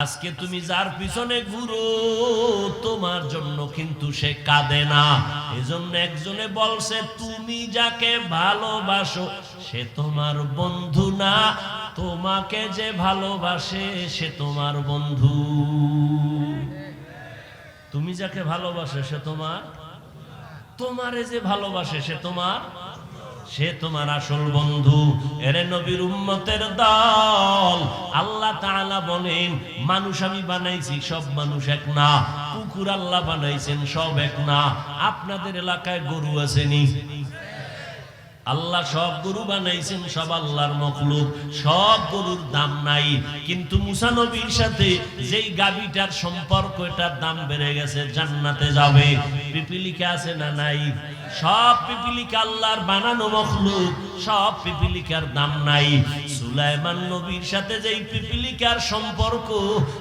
আজকে তুমি যার পিছনে ঘুরো তোমার জন্য কিন্তু সে কাঁদে না। এজন্য একজনে বলছে তুমি যাকে ভালোবাসো সে তোমার বন্ধু না, তোমাকে যে ভালোবাসে সে তোমার বন্ধু। তুমি যাকে ভালোবাসো সে তোমারে যে ভালোবাসে সে তোমার আসল বন্ধু। এরে নবীর উম্মতের দল, আল্লাহ তাআলা বলেন মানুষ আমি বানাইছি, সব মানুষ এক না। কুকুর আল্লাহ বানাইছেন, সব এক না। আপনাদের এলাকায় গরু আসেনি? আল্লাহ সব গরু বানাইছেন, সব আল্লাহর মখলুক, সব গরুর দাম নাই। কিন্তু মুসা নবীর সাথে যেই গাভীটার সম্পর্ক, এটার দাম বেড়ে গেছে, জান্নাতে যাবে। পিপিলিকা আছে না নাই? সব পিপিলিকা আল্লাহর বানানো মখলুক, সব পিপিলিকার দাম নাই। সুলাইমান নবীর সাথে যেই পিপিলিকার সম্পর্ক,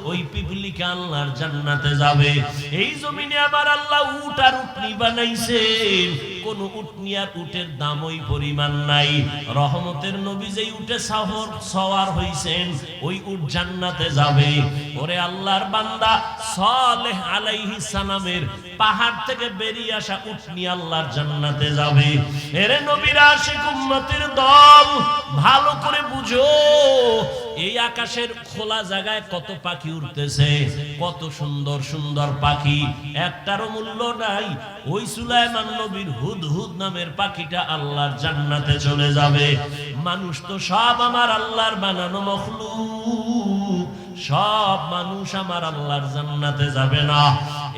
ওই পিপিলিকা আল্লাহর জান্নাতে যাবে। এই জমিনে আবার আল্লাহ উট আর উটনি বানাইছেন, কোন উটনি আর উটের দাম ওই পরিমাণ নাই। রহমতের নবী যেই উটে সওয়ার হইছেন, ওই উট জান্নাতে যাবে। ওরে আল্লাহর বান্দা, সালেহ আলাইহিস সালামের পাহাড় থেকে বেরিয়ে আসা উটনি আল্লাহর জান্নাতে যাবে। এরে নবীর আশিক উম্মতের দল, ভালো করে বুঝো, এই আকাশের খোলা জায়গায় কত পাখি উড়তেছে, কত সুন্দর সুন্দর পাখি, একটারও মূল্য নাই। ওই সুলাইমান নবীর হুদহুদ নামের পাখিটা আল্লাহর জান্নাতে চলে যাবে। মানুষ তো সব আমার আল্লাহর বানানো মখলুক, সব মানুষ আমার আল্লাহর জান্নাতে যাবে না।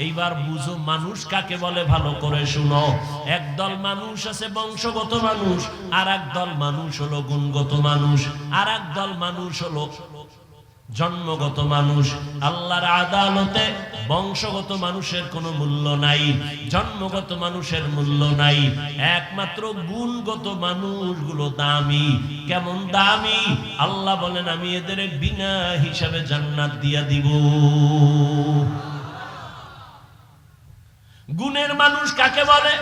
এইবার বুঝো মানুষ কাকে বলে, ভালো করে শুনো। একদল মানুষ আছে বংশগত মানুষ, আর একদল মানুষ হলো গুণগত মানুষ, আর একদল মানুষ হলো জন্মগত মানুষ। আল্লাহর আদালতে বংশগত মানুষের কোনো মূল্য নাই, জন্মগত মানুষের মূল্য নাই। একমাত্র গুণগত মানুষগুলো দামি। কেমন দামি? আল্লাহ বলেন আমি এদের বিনা হিসাবে জান্নাত দিয়া দিব। গুণের মানুষ কাকে বলে?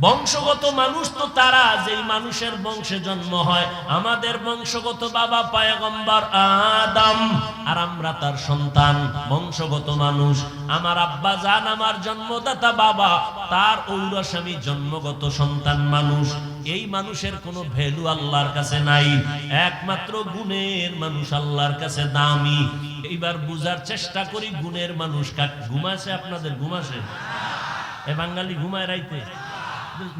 বংশগত মানুষ তো তারা যেই মানুষের বংশে জন্ম হয়। আমাদের বংশগত বাবা পয়গম্বর আদম, আর আমরা তার সন্তান, বংশগত মানুষ। আমার আব্বা জান, আমার জন্মদাতা বাবা, তার ঔরস আমি জন্মগত সন্তান মানুষ। এই মানুষের কোনো ভ্যালু আল্লাহর কাছে নাই। একমাত্র গুণের মানুষ আল্লাহর কাছে দামি। এইবার বুঝার চেষ্টা করি, গুণের মানুষ ঘুমাছে? আপনাদের ঘুমাছে? এ বাঙালি ঘুমায় রাইতে?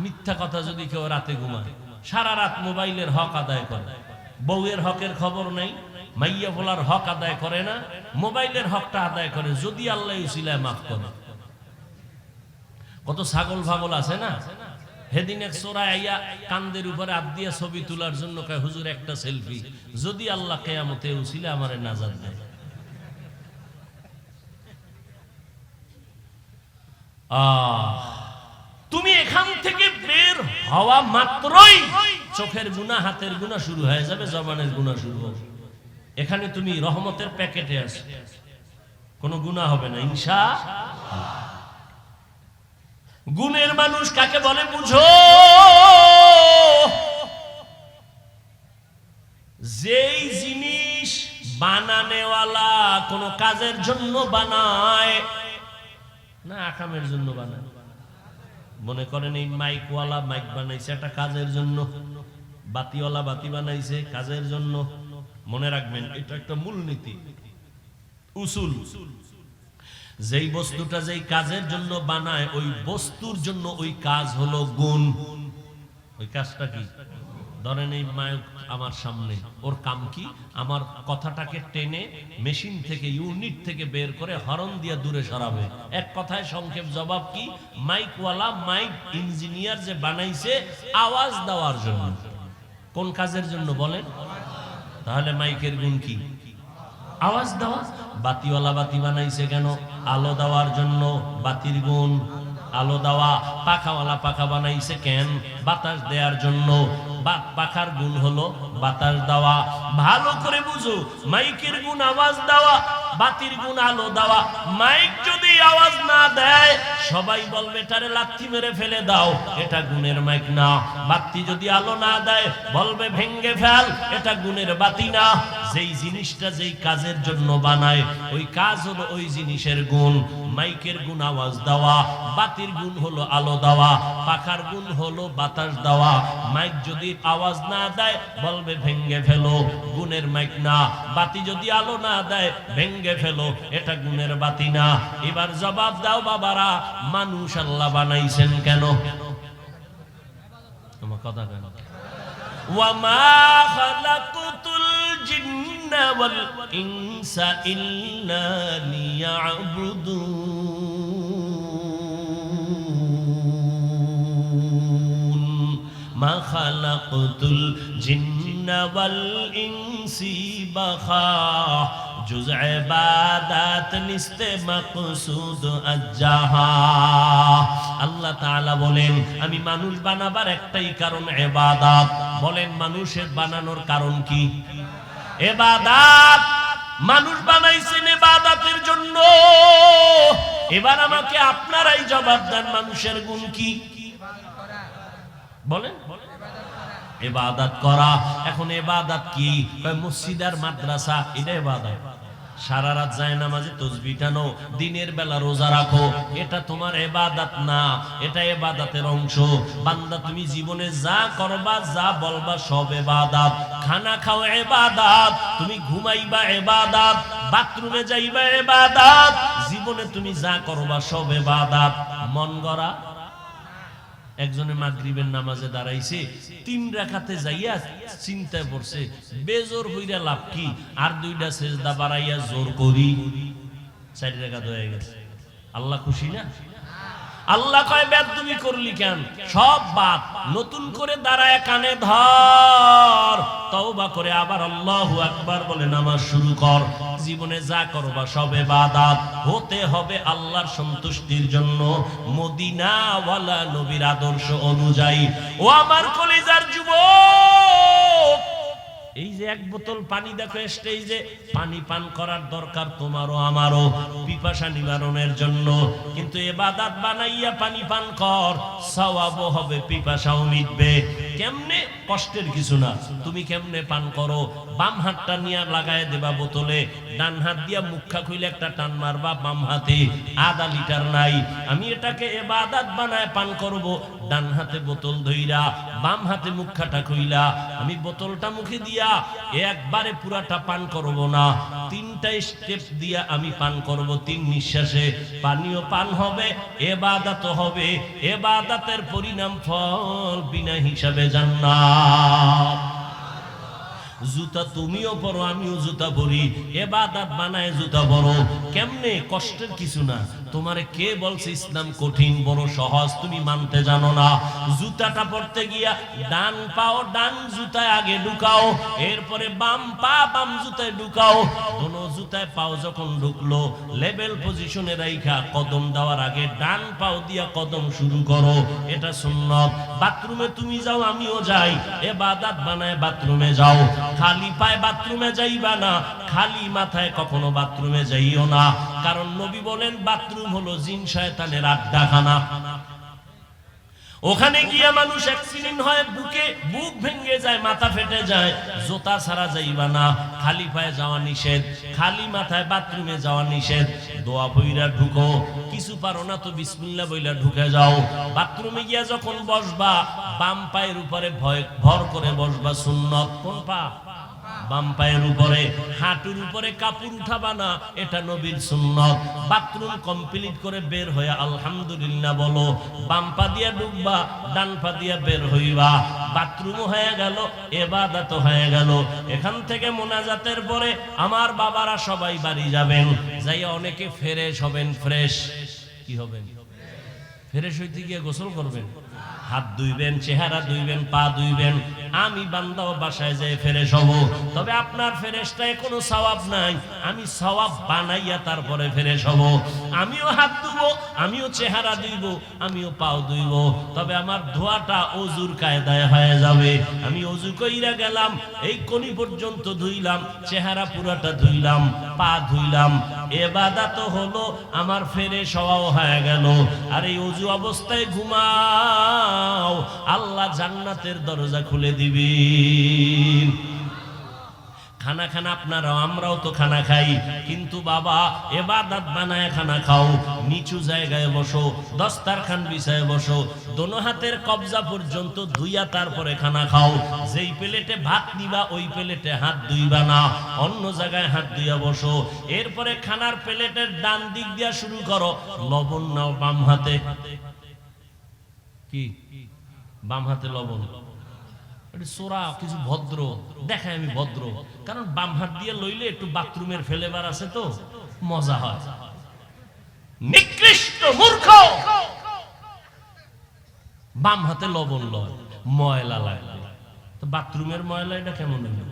মিথ্যা কথা যদি কেউ রাতে ঘুমায়, সারা রাত মোবাইলের হক আদায় করে, বউয়ের হকের খবর নেই, মাইয়া বলার হক আদায় করে না, মোবাইলের হকটা আদায় করে, যদি আল্লাহ উসিলায় মাফ করে। কত ছাগল ফাগল আছে না? সেদিন এক চোরা আইয়া কান্দের উপরে হাত দিয়ে ছবি তোলার জন্য কয় হুজুর একটা সেলফি, যদি আল্লাহ কিয়ামতে উসিলা আমারে নাজাত দেয়। তুমি এখান থেকে বের হওয়া মাত্রই চোখের গুনাহ, হাতের গুনাহ শুরু হয়ে যাবে, জবানের গুনাহ শুরু হবে। এখানে তুমি রহমতের প্যাকেটে আছো, কোনো গুনাহ হবে না ইনশাআল্লাহ। গুণের মানুষ কাকে বলে বুঝো? যেই জিনিস বানানেওয়ালা কোন কাজের জন্য বানায় না, আকামের জন্য বানায়। মনে করেন এই মাইকওয়ালা মাইক বানাইছে একটা কাজের জন্য, বাতিওয়ালা বাতি বানাইছে কাজের জন্য। মনে রাখবেন এটা একটা মূলনীতি, উসুল। যেই বস্তুটা যেই কাজের জন্য বানায়, ওই বস্তুর জন্য ওই কাজ হলো গুণ। ওই কাজটা কি? ধরেন এই মাইক আমার সামনে, ওর কাম কি? আমার কথাটাকে টেনে মেশিন থেকে, ইউনিট থেকে বের করে হরন দিয়ে দূরে সরাবে। এক কথায় সংক্ষেপ জবাব কি? মাইকওয়ালা, মাইক ইঞ্জিনিয়ার যে বানাইছে আওয়াজ দেওয়ার জন্য। কোন কাজের জন্য বলেন? তাহলে মাইকের গুণ কি? আওয়াজ দেওয়া। বাতিওয়ালা বাতি বানাইছে কেন? আলো দেওয়ার জন্য, বাতির গুণ আলো দেওয়া। পাখাওয়ালা পাখা বানাইছে কেন? বাতাস দেওয়ার জন্য, পাখার গুণ হলো বাতাস দেওয়া। ভালো করে বুঝো, মাইকের গুণ আওয়াজ দেওয়া, বাতির গুণ আলো দেওয়া। মাইক যদি আওয়াজ না দেয় সবাই বলবে এটারে লাথি মেরে ফেলে দাও, এটা গুণের মাইক না। বাতি যদি আলো না দেয় বলবে ভেঙ্গে ফেল, এটা গুণের বাতি না। যেই জিনিসটা যেই কাজের জন্য বানায় ওই কাজ হলো ওই জিনিসের গুণ। মাইকের গুণ আওয়াজ দেওয়া, বাতির গুণ হলো আলো দেওয়া, পাখার গুণ হলো বাতাস দেওয়া। মাইক যদি আওয়াজ না দেয় বলবে ভেঙ্গে ফেলো, গুণের মাইক না। বাতি যদি আলো না দেয় ভেঙ্গে ফেলো, এটা গুণের বাতি না। এবার জবাব দাও বাবারা, মানুষ আল্লাহ বানাইছেন কেন? তোমার কথা কেন? ওয়ামা খালাকুতুল জিন্না ওয়াল ইনসা ইল্লা লিয়াবুদুন। মা খালাকুতুল জিন্না ওয়াল ইনসি বাখা जुज़ इबादत निस्ते मक़सूद अज्जाहा। আল্লাহ তাআলা বলেন আমি মানুষ বানাবার একটাই কারণ ইবাদত। বলেন মানুষের বানানোর কারণ কি? ইবাদত। মানুষ বানাইছেন ইবাদতের জন্য। এবার আমাকে আপনারাই জবাব দেন মানুষের গুণ কি? বলেন ইবাদত করা। এখন ইবাদত কি? মসজিদ আর মাদ্রাসা এটা ইবাদত। সারা রাত যায় নামাজে তাসবিহ টানো, দিনের বেলা রোজা রাখো, এটা তোমার ইবাদত না, এটা ইবাদতের অংশ। বান্দা তুমি জীবনে যা করবা যা বলবা সব ইবাদত। খানা খাও ইবাদত, তুমি ঘুমাইবা ইবাদত, বাথরুমে যাইবা ইবাদত, জীবনে তুমি যা করবা সব ইবাদত। মন গড়া একজনে মাগরিবের নামাজে দাঁড়াইছে, 3 রাকাতে যাইয়া চিন্তায় পড়ছে বেজোর হইরা লাভ কি, আর 2টা সেজদা বাড়াইয়া জোর করি 4 রাকাত হয়ে গেছে। আল্লাহ খুশি না? আল্লাহ কয় বেদবি করলি কেন? সব বাদ, নতুন করে দাঁড়ায় কানে ধর, তওবা করে আবার আল্লাহু আকবার বলে নামাজ শুরু কর। জীবনে যা করবা সব ইবাদত হতে হবে আল্লাহর সন্তুষ্টির জন্য, মদিনা ওয়ালা নবীর আদর্শ অনুযায়ী। ও আমার কলিজার যুবক, এই যে 1 বোতল পানি দেখো স্টেজে, পানি পান করার দরকার তোমারও আমারও পিপাসা নিবারণের জন্য, কিন্তু ইবাদত বানাইয়া পানি পান কর, সওয়াবও হবে পিপাসাও মিটবে। কেমনে? কষ্টের কিছু না। তুমি কেমনে পান করো? বাম হাতটা নিয়ে লাগায় দেবা বোতলে, ডান হাত দিয়া মুখা খুইলে একটা টান মারবা বাম হাতে, আধা লিটার নাই। আমি এটাকে ইবাদত বানায় পান করব, ডান হাতে বোতল ধইরা বাম হাতে মুখাটা খুইলা আমি বোতলটা মুখে দিয়া একবারে পুরাটা পান করব না, 3টা স্টেপ দিয়া আমি পান করব। 3 নিঃশ্বাসে পানিও পান হবে, ইবাদত হবে। ইবাদতের পরিণাম ফল বিনা হিসাবে জান্নাত। জুতা তুমিও পরো, আমিও জুতা পরি, ইবাদত বানায় জুতা পরো। কেমনে? কষ্টের কিছু না। তোমারে কে বলছে ইসলাম কঠিন? বড় সহজ, তুমি মানতে জানো না। জুতাটা পরতে গিয়া ডান পাও ডান জুতায় আগে ঢুকাও, এরপরে বাম পা বাম জুতায় ঢুকাও। দোনো জুতায় পাও যখন ঢুকলো লেভেল পজিশনে রাইখা কদম দেওয়ার আগে ডান পাও দিয়া কদম শুরু করো, এটা সুন্নাত। বাথরুমে তুমি যাও, আমিও যাই, ইবাদত বানায় বাথরুমে যাও। খালি পায়ে বাথরুমে যাইবা না, খালি মাথায় কখনো বাথরুমে যাইও না, কারণ নবী বলেন বাথরুম হলো জিন শয়তানের আড্ডাখানা। ওখানে গিয়া মানুষ অ্যাক্সিডেন্ট হয়, বুক ভেঙে যায়, মাথা ফেটে যায়। জুতা ছাড়া যাইবা না, খালি পায়ে যাওয়া নিষেধ, খালি মাথায় বাথরুমে যাওয়া নিষেধ। দোয়া পইরা ঢুকো, কিছু পারো না তো বিসমিল্লাহ বইলা ঢুকে যাও। বাথরুমে গিয়া যখন বসবা বাম পায়ের উপরে ভর করে বসবা, সুন্নাত। কোন পা? বাম পায়ের উপরে। হাঁটুর উপরে কাপড় উঠাবা না, এটা নবীর সুন্নাত। বাথরুম কমপ্লিট করে বের হয়ে আলহামদুলিল্লাহ বলো, বাম পা দিয়া ঢুকবা, ডান পা দিয়া বের হইবা। বাথরুম হয়ে গেল, ইবাদত হয়ে গেল। এখান থেকে মোনাজাতের পরে আমার বাবারা সবাই বাড়ি যাবেন, যাইয়া অনেকে ফ্রেশ হবেন। ফ্রেশ কি হবেন? ফ্রেশ হইতে গিয়ে গোসল করবেন, হাত ধুইবেন, চেহারা ধুইবেন, পা ধুইবেন। আমি বান্দাও বাসায় যেয়ে ফ্রেশ হব। তবে আপনার ফ্রেশটায় কোনো সওয়াব নাই, আমি সওয়াব বানাইয়া তারপরে ফ্রেশ হব। আমিও হাত ধুবো, আমিও চেহারা ধুইব, আমিও পাও ধুইব। তবে আমার ধোয়াটা অজুর কায়দায় হয়ে যাবে। আমি অজু কইরা গেলাম, এই কোনি পর্যন্ত ধুইলাম, চেহারা পুরাটা ধুইলাম, পা ধুইলাম। ইবাদত হলো আমার ফ্রেশ হওয়াও হয়ে গেল। আর এই অজু অবস্থায় ঘুমাও, আল্লাহ জান্নাতের দরজা খুলে দিবেন। খানা খানা আপনারাও, আমরাও তো খানা খাই, কিন্তু বাবা ইবাদত বানায় খানা খাও। নিচু জায়গায় বসো, দস্তারখান বিছায় বসো, দোনো হাতের কবজা পর্যন্ত ধুইয়া তারপরে খানা খাও। যেই প্লেটে ভাত নিবা ওই প্লেটে হাত ধুইবা না, অন্য জায়গায় হাত ধুইয়া বসো। এরপরে খানার প্লেটের ডান দিক দিয়া শুরু করো, লবণ নাও বাম হাতে। কি বাম হাতে লবণ? সোরা কিছু ভদ্র দেখায়, আমি ভদ্র, কারণ বাম হাত দিয়ে লইলে একটু বাথরুমের ফেলেবার আছে তো মজা হয়। নিকৃষ্ট মূর্খ, বাম হাতে লবণ লয়, ময়লা লাগে। তো বাথরুমের ময়লা এটা কেমন হইল?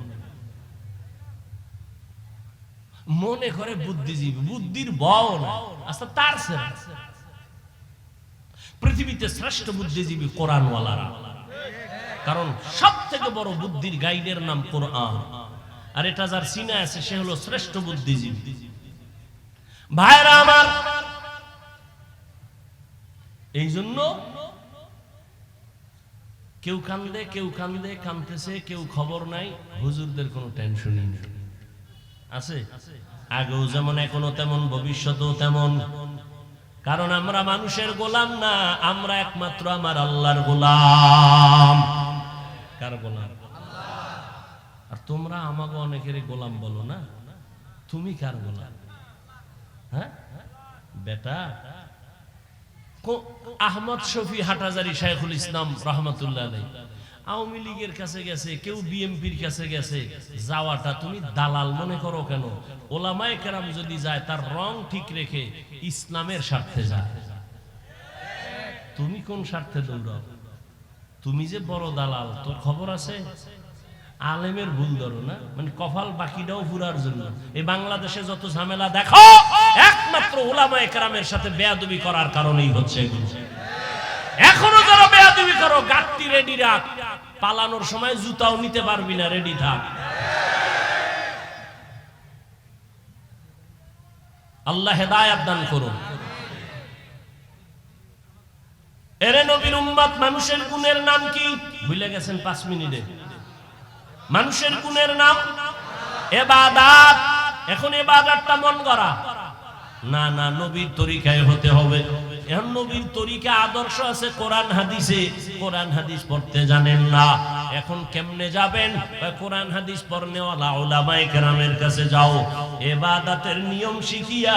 মনে করে বুদ্ধিজীবী, বুদ্ধির বও না। আচ্ছা, তার পৃথিবীতে শ্রেষ্ঠ বুদ্ধিজীবী কোরআনওয়ালারা, কারণ সব থেকে বড় বুদ্ধির গাইডের নাম কোরআন। আর এটা যার সিনা আছে সে হলো শ্রেষ্ঠ বুদ্ধিজীবী। ভাইরা আমার, এই জন্য কেউ কান্দে, কেউ কান্দে, কান্দতেছে, কেউ খবর নাই। হুজুরদের কোনো টেনশনই নেই, আছে আগেও যেমন, এখনো তেমন, ভবিষ্যতেও তেমন। কারণ আমরা মানুষের গোলাম না, আমরা একমাত্র আমার আল্লাহর গোলাম। কার গোলাম? আর তোমরা আমাকে অনেকের গোলাম বলো না, তুমি কার গোলাম? হ্যাঁ বেটা, আহমদ শফি হাটাজারি শাইখুল ইসলাম রহমাতুল্লাহ আলাইহি আওয়ামী লীগের কাছে গেছে, কেউ বিএনপির কাছে গেছে। যাওয়াটা তুমি দালাল মনে করো কেন? ওলামায়ে কেরাম যদি যায় তার রং ঠিক রেখে ইসলামের স্বার্থে যায়। তুমি কোন স্বার্থে দৌড়াও? তুমি যে বড় দালাল, তোর খবর আছে? আলেমের ভুল ধরো না, মানে কপাল বাকিটাও পুরার জন্য। এই বাংলাদেশে যত ঝামেলা দেখো, একমাত্র ওলামায়ে কেরামের সাথে বেয়াদবি করার কারণেই হচ্ছে এগুলো। এখনো যারা বেয়াদবি করো, গাট্টি রেডি রাখ, পালানোর সময় জুতাও নিতে পারবি না, রেডি থাক। আল্লাহ হেদায়েত দান করুন। এরে নবীর উম্মত, মানুষের গুণের নাম কি ভুলে গেছেন? 5 মিনিটে মানুষের গুণের নাম ইবাদত। এখন ইবাদতটা মন গড়া না, না, নবীর তরিকায় হতে হবে। এখন নবীর তরিকা আদর্শ আছে কোরআন হাদিসে, কোরআন হাদিস পড়তে জানেন না। এখন কেমনে যাবেন? কোরআন হাদিস পড়নেওয়ালা উলামায়ে কেরামের কাছে যাও, ইবাদতের নিয়ম শিখিয়া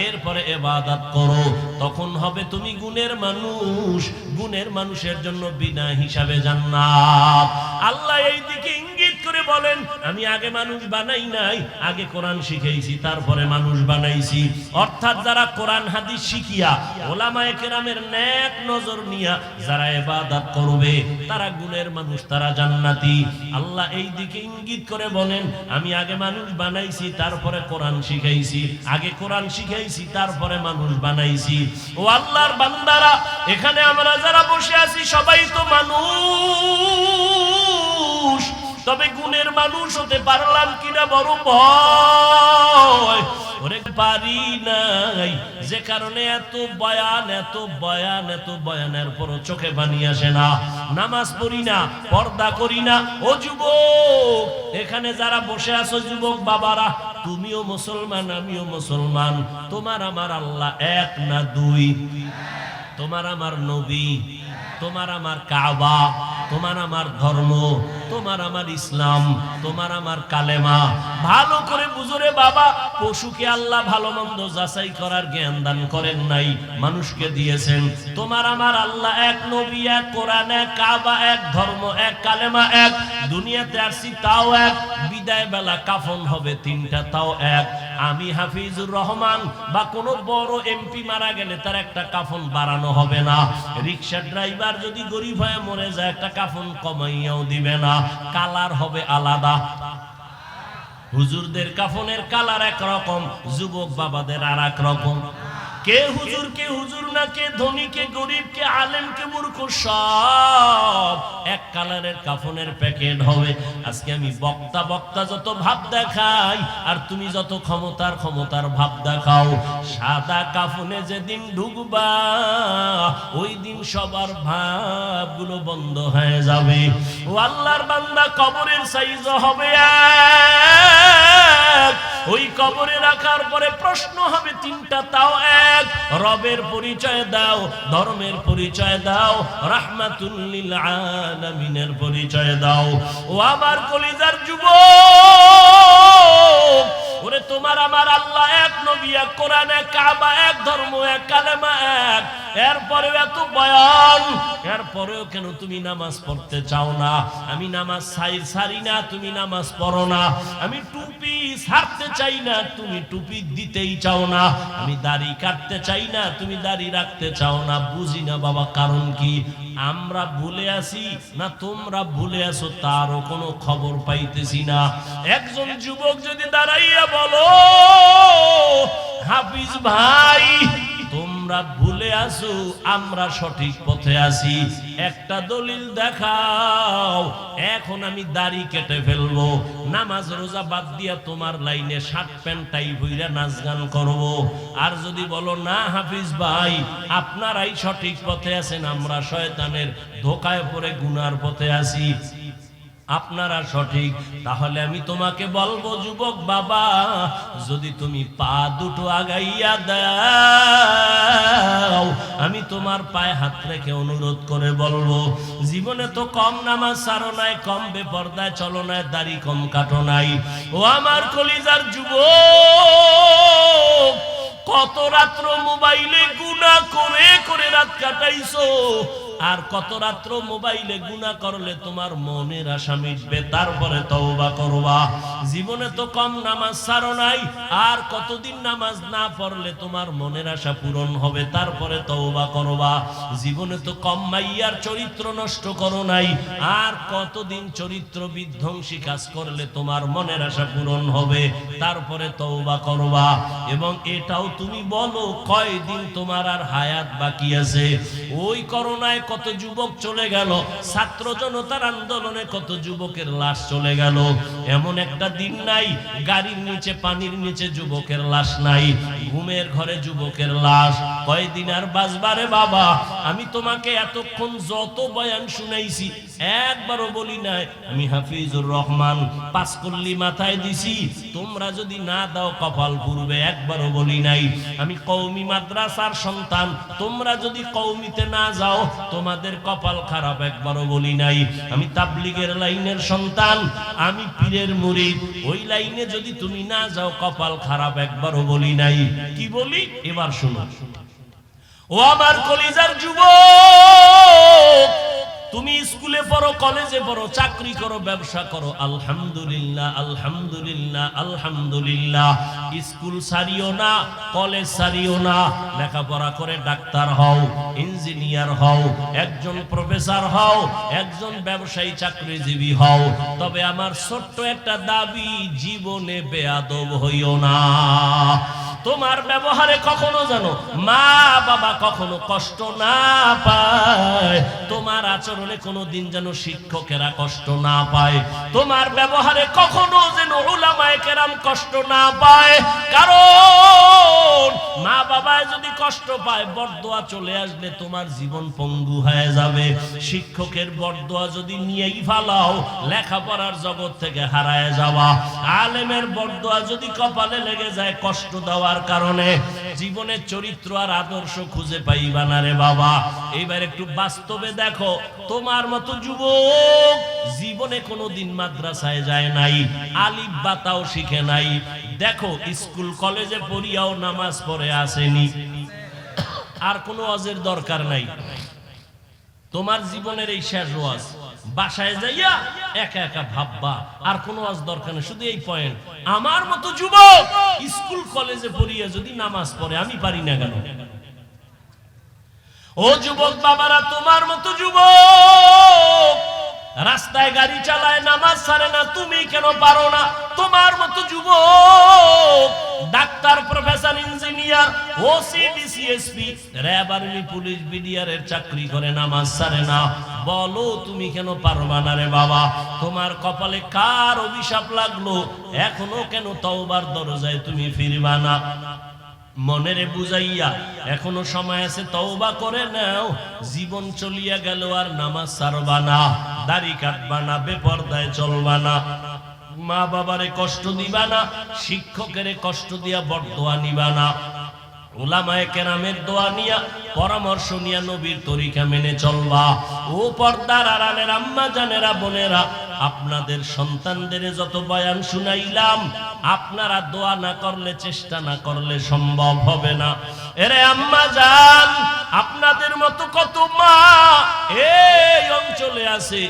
এরপরে ইবাদত করো। তখন হবে তুমি গুণের মানুষ। গুণের মানুষের জন্য বিনা হিসাবে জান্নাত। আল্লাহ এই দিকে ইঙ্গিত করে বলেন, আমি আগে মানুষ বানাই নাই, আগে কোরআন শিখাইছি, তারপরে মানুষ বানাইছি। অর্থাৎ যারা কোরআন হাদিস শিখিয়া উলামায়ে কেরামের নেক নজর নিয়া যারা ইবাদত করবে, তারা গুণের মানুষ, তারা জান্নাতি। আল্লাহ এই দিকে ইঙ্গিত করে বলেন, আমি আগে মানুষ বানাইছি, তারপরে কোরআন শিখাইছি। আগে কোরআন শিখাইছি, তারপরে মানুষ বানাইছি। ও আল্লাহর বান্দারা, এখানে আমরা যারা বসে আছি সবাই তো মানুষ, তবে গুণের মানুষ হতে পারলাম কিনা বড় ভয়। ওরে পারি নাই, যে কারণে এত বয়ান, এত বয়ান, এত বয়ানের পর চোখে পানি আসে না, নামাজ পড়ি না, পর্দা করি না। ও যুবক, এখানে যারা বসে আছো যুবক বাবারা, তুমিও মুসলমান, আমিও মুসলমান। তোমার আমার আল্লাহ এক না দুই, তোমার আমার নবী, তোমার আমার কাবা, তোমার আমার ধর্ম, তোমার আমার ইসলাম, তোমার আমার কালেমা। ভালো করে বুঝরে বাবা, পশুকে আল্লাহ ভালো মন্দ যাচাই করার জ্ঞান দান করেন নাই, মানুষকে দিয়েছেন। তোমার আমার আল্লাহ এক, নবী এক, কোরআন এক, কাবা এক, ধর্ম এক, কালেমা এক। দুনিয়াতে আসছি তাও এক, বিদায় বেলা কাফন হবে 3টা তাও এক। আমি হাফিজুর রহমান বা কোনো বড় এমপি মারা গেলে তার একটা কাফন বাড়ানো হবে না, রিকশা ড্রাইভার যদি গরিব হয়ে মরে যায় একটা কাফন কমাইয়াও দিবে না, কালার হবে আলাদা। হুজুরদের কাফনের কালার একরকম, যুবক বাবাদের আর এক রকম। কে হুজুর না, কে ধনী, কে গরিব, কে আলেম, কে মূর্খ, সব এক কালারের কাফনের প্যাকেট হবে। আজকে আমি বক্তা যত ভাব দেখাই আর তুমি যত ক্ষমতার ভাব দেখাও, সাদা কাফনে যেদিন ঢুকবা ওই দিন সবার ভাবগুলো বন্ধ হয়ে যাবে। ও আল্লাহর বান্দা, কবরের সাইজ হবে এক, ওই কবরে রাখার পরে প্রশ্ন হবে তিনটা, তাও এক। রবের পরিচয় দাও, ধর্মের পরিচয় দাও, রাহমাতুল লিল আলামিনের পরিচয় দাও। ও আমার কলিজার যুবক, ওরে তোমার আমার আল্লাহ এক, নবী এক, কোরআন এক, কাবা এক, ধর্ম এক, কালেমা এক, এরপরেও এত বয়ান, এরপরেও কেন তুমি নামাজ পড়তে চাও না? আমি নামাজ ছাড়ি না, তুমি নামাজ পড়ো না। আমি টুপি ছাড়তে চাই না, তুমি টুপি দিতেই চাও না। আমি দাড়ি কাটতে চাই না, তুমি দাড়ি রাখতে চাও না। বুঝি না বাবা, কারণ কি? আমরা ভুলে আছি না তোমরা ভুলে আছো তারও কোনো খবর পাইতেছি না। একজন যুবক যদি দাঁড়াইয়া বলো, হাফিজ ভাই তোমরা ভুলে আছো, আমরা সঠিক পথে আছি, একটা দলিল দেখাও। এখন আমি দাড়ি কেটে ফেলবো, নামাজ রোজা বাদ দিয়া তোমার লাইনে শার্ট প্যান্ট টাই পইরা নাচ গান করবো। আর যদি বলো না হাফিজ ভাই আপনারাই সঠিক পথে আছেন, আমরা শয়তানের ধোকায় পড়ে গুনার পথে আছি, আপনারা সঠিক, তাহলে আমি তোমাকে বলবো যুবক বাবা, যদি তুমি পা দুটো আগাইয়া দাও আমি তোমার পায়ে হাত রেখে অনুরোধ করে বলবো, জীবনে তো কম নামাজ ছাড়ো নাই, কম বেপরদায় চলো নাই, দাড়ি কম কাটো নাই। ও আমার কলিজার যুবক, কত রাত্র মোবাইলে গুনাহ করে করে রাত কাটাইছো, আর কত রাত্র মোবাইলে গুনাহ করলে তোমার মনের আশা মিটবে, তারপরে তওবা করবা। জীবনে তো কম নামাজ ছাড়ো নাই, আর কতদিন নামাজ না পড়লে তোমার মনের আশা পূরণ হবে, তারপরে তওবা করবা। জীবনে তো কম মাইয়ার চরিত্র নষ্ট করো নাই, আর কতদিন চরিত্র বিধ্বংসী কাজ করলে তোমার মনের আশা পূরণ হবে, তারপরে তওবা করবা। এবং এটাও তুমি বলো কয়দিন তোমার আর হায়াত বাকি আছে। ওই করোনায় কত যুবক চলে গেল, ছাত্র জনতার আন্দোলনে কত যুবকের লাশ চলে গেল। এমন একটা দিন নাই গাড়ির নিচে পানির নিচে যুবকের লাশ নাই, ঘুমের ঘরে যুবকের লাশ। কয়দিন আর বাঁচবারে বাবা? আমি তোমাকে এতক্ষণ যত বয়ান শুনাইছি একবারও বলি নাই আমি হাফিজুর রহমান পাঁচকল্লি মাথায় দিছি, তোমরা যদি না দাও কপাল পুরবে, একবারও বলি নাই। আমি কওমি মাদ্রাসার সন্তান, তোমরা যদি কওমিতে না যাও তোমাদের কপাল খারাপ, একবারও বলি নাই। আমি তাবলীগের লাইনের সন্তান, আমি পীরের মুরিদ, ওই লাইনে যদি তুমি না যাও কপাল খারাপ, একবারও বলি নাই। কি বলি এবার শুনো। ও আমার কলিজার যুবক, তুমি স্কুলে পড়ো, কলেজে পড়ো, চাকরি করো, ব্যবসা করো, আলহামদুলিল্লাহ আলহামদুলিল্লাহ আলহামদুলিল্লাহ। স্কুল ছাড়িও না, কলেজ ছাড়িও না, লেখাপড়া করে ডাক্তার হও, ইঞ্জিনিয়ার হও, একজন প্রফেসর হও, একজন ব্যবসায়ী চাকরিজীবী হও। তবে আমার ছোট্ট একটা দাবি, জীবনে বেয়াদব হইও না। তোমার ব্যবহারে কখনো জানো মা বাবা কখনো কষ্ট না পায়, তোমার আচরণে কোনোদিন যেন শিক্ষকেরা কষ্ট না পায়, তোমার ব্যবহারে কখনো যেন উলামায়ে কেরাম কষ্ট না পায়। কারণ মা বাবায় যদি কষ্ট পায়, বরদোয়া চলে আসলে তোমার জীবন পঙ্গু হয়ে যাবে। শিক্ষকের বরদোয়া যদি নিয়েই ফালাও, লেখাপড়ার জগৎ থেকে হারায় যাওয়া। আলেমের বরদোয়া যদি কপালে লেগে যায়, কষ্ট দেওয়ার কারণে জীবনের চরিত্র আর আদর্শ খুঁজে পাইবা না রে বাবা। এইবার একটু বাস্তবে দেখো, তোমার মতো যুবক জীবনে কোনোদিন মাদ্রাসায় যায় নাই, আলিফ বাতাও শিখে নাই। দেখো স্কুল কলেজে পড়িয়াও নামাজ পড়ে আসেনি, আর কোনো ওয়াজের দরকার নাই। তোমার জীবনের এই শেষ ওয়াজ, বাসায় যাইয়া একা একা ভাববা, আর কোনো ওয়াজ দরকার নেই, শুধু এই পয়েন্ট, আমার মতো যুবক স্কুল কলেজে পড়িয়া যদি নামাজ পড়ে আমি পারি না কেন? ও যুবক বাবারা, তোমার মতো যুবক রাস্তায় গাড়ি চালায় নামাজ ছাড়ে না, তুমি কেন পারো না? তোমার মতো যুবক doctor, professor, engineer, OC, DC SP, RAB, army, police, BDR এর চাকরি করে নামাজ ছাড়ে না, বলো তুমি কেন পারবা না রে বাবা? তোমার কপালে কার অভিশাপ লাগলো? এখনো কেন তওবার দরজায় তুমি ফিরবা না? মনেরে বুঝাইয়া এখনো সময় আছে, তওবা করে নাও। জীবন চলিয়া গেল আর নামাজ ছাড়বা না, দাড়ি কাটবা না, বেপরদায় চলবা না, মা বাবারে কষ্ট দিবা না, শিক্ষকের কষ্ট দিয়া বরদোয়া নিবা না, উলামায়ে কেরামের দোয়া নিয়া, পরামর্শ নিয়া নবীর তরিকা মেনে চলবা। ও পর্দার আড়ালের আম্মা জানেরা, বোনেরা, আপনাদের সন্তানদের যত বয়ান শুনাইলাম, আপনারা দোয়া না করলে, চেষ্টা না করলে সম্ভব হবে না। এরে আম্মা জান, আপনাদের মতো কত মা এই অঞ্চলে আছে,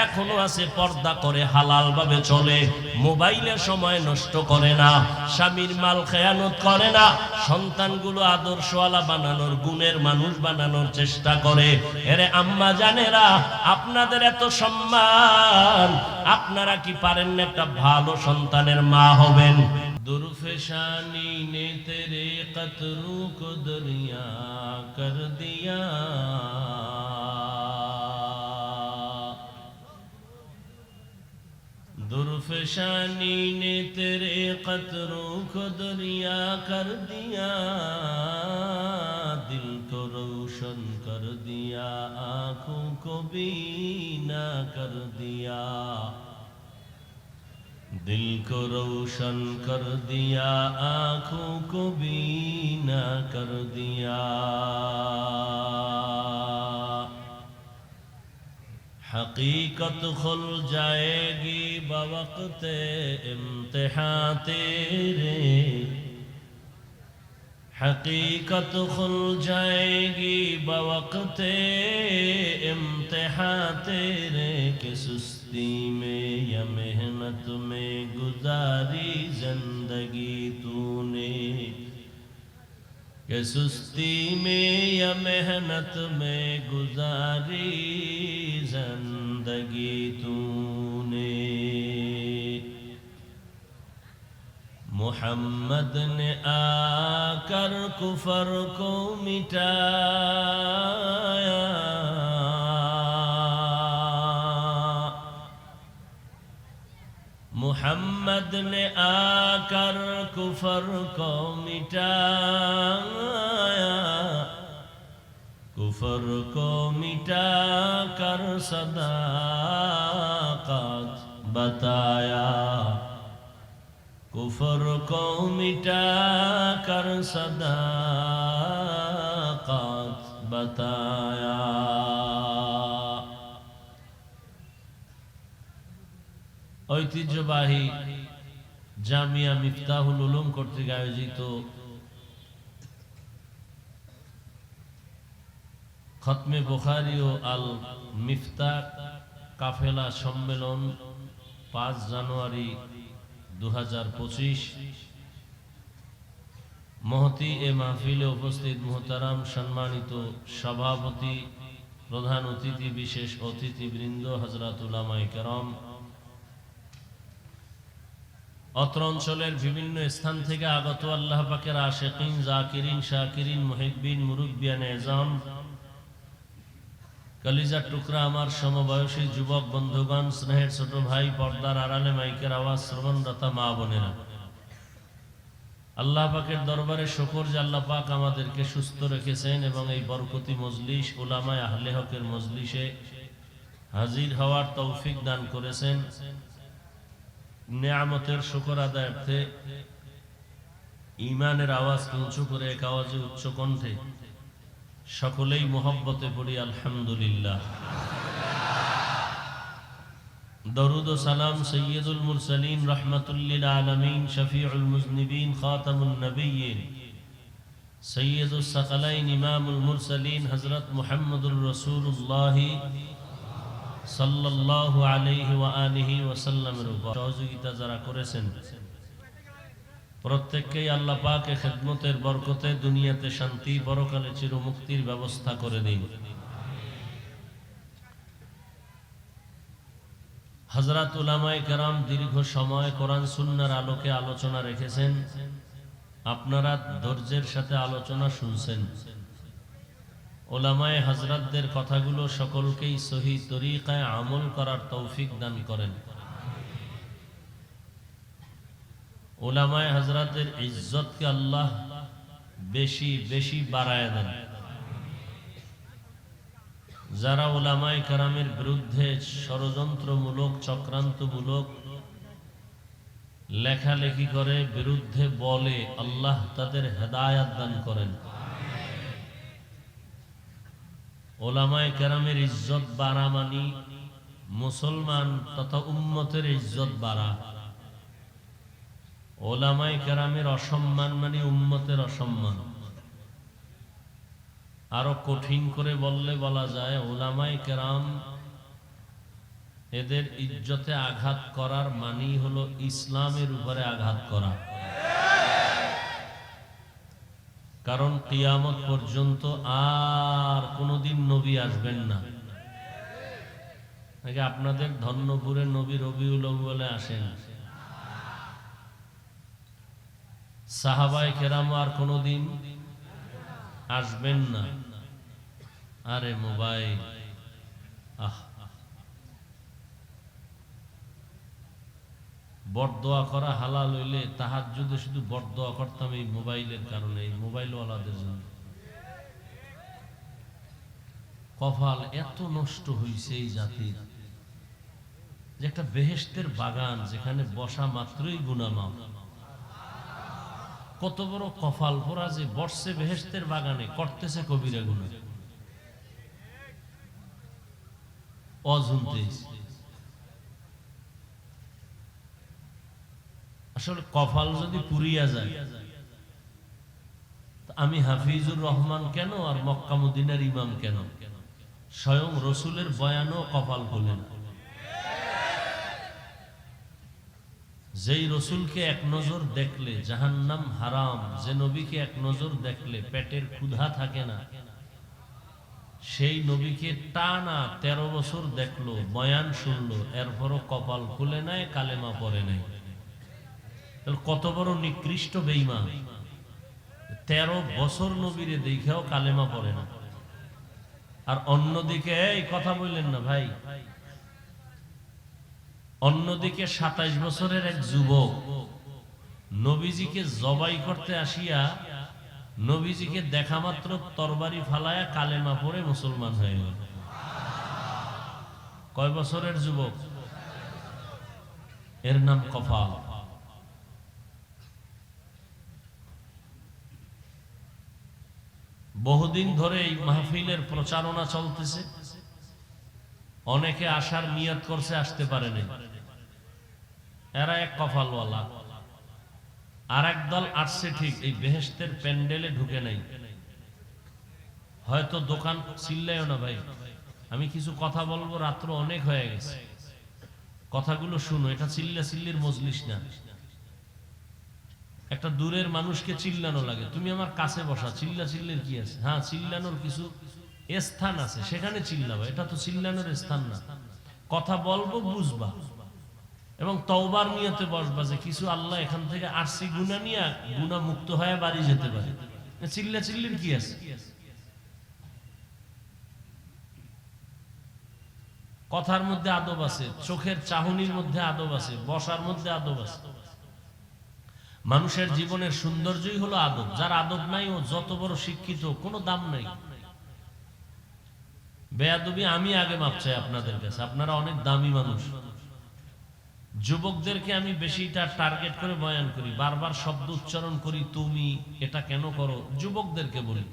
এখনো আছে, পর্দা করে হালাল ভাবে চলে, মোবাইলে সময় নষ্ট করে না, স্বামীর মাল খেয়ানত করে না, সন্তানগুলো আদর্শওয়ালা বানানোর, গুণের মানুষ বানানোর চেষ্টা করে। এরে আম্মা জানেরা, আপনাদের এত সম্মান, আপনারা কি পারেন না একটা ভালো সন্তানের মা হবেন? দুরফেশানি নে তেরে কতরু কো দরিয়া কর দিয়া, दुर्फशानी ने तेरे कतरों को दरिया कर दिया, दिल को रोशन कर दिया, आँखों को बीना कर दिया, दिल को रोशन कर दिया, आँखों को बीना कर दिया। हकीकत खुल जाएगी बवक्ते इम्तिहान तेरे, हकीकत खुल जाएगी बवक्ते इम्तिहान तेरे, कि सुस्ती में या मेहनत में गुजारी जिंदगी तूने, कि सुस्ती में या मेहनत में गुजारी जिंदगी तूने। मोहम्मद ने आकर कुफर को मिटाया, मोहम्मद ने आकर कुफर को मिटाया, कुफर को मिटा कर सदाकत बताया, कुफर को मिटा कर सदाकत बताया। ঐতিহ্যবাহী জামিয়া মিফতাহুল উলুম কর্তৃক আয়োজিত খতমে বুখারী ও আল মিফতাহ কাফেলা সম্মেলন 5 জানুয়ারি 2025 মহতি এ মাহফিলে উপস্থিত মুহতারাম সম্মানিত সভাপতি, প্রধান অতিথি, বিশেষ অতিথিবৃন্দ, হযরত উলামায়ে কেরাম, অত্র অঞ্চলের বিভিন্ন স্থান থেকে আগত আল্লাহ পাকের আশিকিন, জাকিরিন, শাকিরিন, মুহিব্বিন, মুরব্বিয়ান এজাম, কলিজার টুকরা আমার সমবয়সী যুবক বন্ধুগণ, স্নেহের ছোট ভাই, পর্দার আড়ালে মাইকের আওয়াজ শ্রবণরতা মা বোনেরা, আল্লাহ পাকের দরবারে শুকর যে আল্লাহ পাক আমাদেরকে সুস্থ রেখেছেন এবং এই বরকতি মজলিস, উলামায়ে আহলে হকের মজলিসে হাজির হওয়ার তৌফিক দান করেছেন। নেয়ামতের শুকর আদায়ার্থে ঈমানের আওয়াজকে উঁচু করে এক আওয়াজে উচ্চ কণ্ঠে সকলেই মোহব্বতে পড়ি আলহামদুলিল্লাহ। দরুদ ও সালাম সৈয়দুল মুরসালিন, রাহমাতুল লিল আলামিন, শফিউল মুজনিবিন, খাতামুন নবিয়্যিন, সৈয়দুস সাকালাইন, ইমামুল মুরসালিন, হযরত মুহাম্মদুর রাসূলুল্লাহ সাল্লাল্লাহু আলাইহি ওয়া আলিহি ওয়াসাল্লামের উপর সহযোগিতা যারা করেছেন প্রত্যেককেই আল্লাহ পাকের খেদমতের বরকতে দুনিয়াতে শান্তি, পরকালে চিরমুক্তির ব্যবস্থা করে দিন। হযরত উলামায়ে কেরাম দীর্ঘ সময় কোরআন সুন্নাহর আলোকে আলোচনা রেখেছেন, আপনারা ধৈর্যের সাথে আলোচনা শুনছেন। উলামায়ে হযরতদের কথাগুলো সকলকেই সহি তরিকায় আমল করার তৌফিক দান করেন। উলামায়ে হযরতের ইজ্জতকে আল্লাহ বেশি বেশি বাড়ায় দেন। যারা উলামায়ে কেরামের বিরুদ্ধে ষড়যন্ত্রমূলক, চক্রান্তমূলক লেখালেখি করে, বিরুদ্ধে বলে, আল্লাহ তাদের হেদায়েত দান করেন। উলামায়ে কেরামের ইজ্জত বাড়া মানি মুসলমান তথা উম্মতের ইজ্জত বাড়া। উলামায়ে কেরামের অসম্মান মানে উম্মতের অসম্মান। আরো কঠিন করে বললে বলা যায়, উলামায়ে কেরাম এদের ইজ্জতে আঘাত করার মানেই হলো ইসলামের উপরে আঘাত করা। কারণ কিয়ামত পর্যন্ত আর কোনদিন নবী আসবেন না। নাকি আপনাদের ধন্যপুরে নবী রবিউল আউয়ালে আসেন? সাহাবায়ে কেরাম আর কোনদিন আসবেন না। আরে মোবাইল, বরদোয়া করা হালাল হইলে তাহাজ্জুদে শুধু বরদোয়া করতাম এই মোবাইলের কারণে, এই মোবাইলওয়ালাদের জন্য। কপাল এত নষ্ট হইছে এই জাতির যে একটা বেহেশতের বাগান যেখানে বসা মাত্রই গুনাহ মাফ। কত বড় কপাল পোড়া যে বসছে বেহেশতের বাগানে, করতেছে কবিরা গুনাহ। অজুনতে আসলে কপাল যদি পুরিয়া যায়, আমি হাফিজুর রহমান কেন আর মক্কা মদিনার ইমাম কেন? স্বয়ং রসুলের বয়ানও কপাল খুলে না। যেই রসুলকে এক নজর দেখলে জাহান্নাম হারাম, যে নবীকে এক নজর দেখলে পেটের ক্ষুধা থাকে না, সেই নবীকে টানা 13 বছর দেখলো, বয়ান শুনলো, এরপরও কপাল খুলে নাই, কালেমা পড়ে নাই। কত বড় নিকৃষ্ট বেঈমান! 13 বছর নবীরে দেখেও কালেমা পড়ে না। আর অন্যদিকে এই কথা বললেন না ভাই, অন্যদিকে 27 বছরের এক যুবক নবীজিকে জবাই করতে আসিয়া নবীজিকে দেখা মাত্র তরবারি ফালায়া কালেমা পড়ে মুসলমান হয়ে গেল। কয় বছরের যুবক? এর নাম কপাল। বহুদিন ধরে এই মাহফিলের প্রচারণা চলতেছে, অনেকে আসার নিয়ত করছে, আসতে পারেনি। এরা এক কপালওয়ালা। আর এক দল আসছে ঠিক, এই বেহেশতের প্যান্ডেলে ঢুকে নাই। হয়তো দোকান চিল্লাইও না ভাই, আমি কিছু কথা বলবো, রাত্র অনেক হয়ে গেছে, কথাগুলো শুনো। এটা চিল্লা চিল্লির মজলিস না। একটা দূরের মানুষকে চিল্লানো লাগে, তুমি আমার কাছে বসা, চিল্লা চিল্লির কি আছে? হ্যাঁ, চিল্লানোর কিছু স্থান আছে, সেখানে চিল্লাবা। এটা তো চিল্লানোর স্থান না। কথা বলবো, বুঝবা এবং তওবার নিয়তে বসবা যে কিছু আল্লাহ এখান থেকে আসছি গুনাহ নিয়ে, গুনাহ মুক্ত হয়ে বাড়ি যেতে পারে। চিল্লা চিল্লির কি আছে? কথার মধ্যে আদব আছে, চোখের চাহনির মধ্যে আদব আছে, বসার মধ্যে আদব আছে। মানুষের জীবনের সৌন্দর্যই হলো আদব। যার আদব নাই ও যত বড় শিক্ষিত, কোনো দাম নাই। বেয়াদবি আমি আগে মাপ চাই আপনাদের কাছে, আপনারা অনেক দামি মানুষ। যুবকদেরকে আমি বেশিটা টার্গেট করে বয়ান করি, বারবার শব্দ উচ্চারণ করি, তুমি এটা কেন করো, যুবকদেরকে বলি।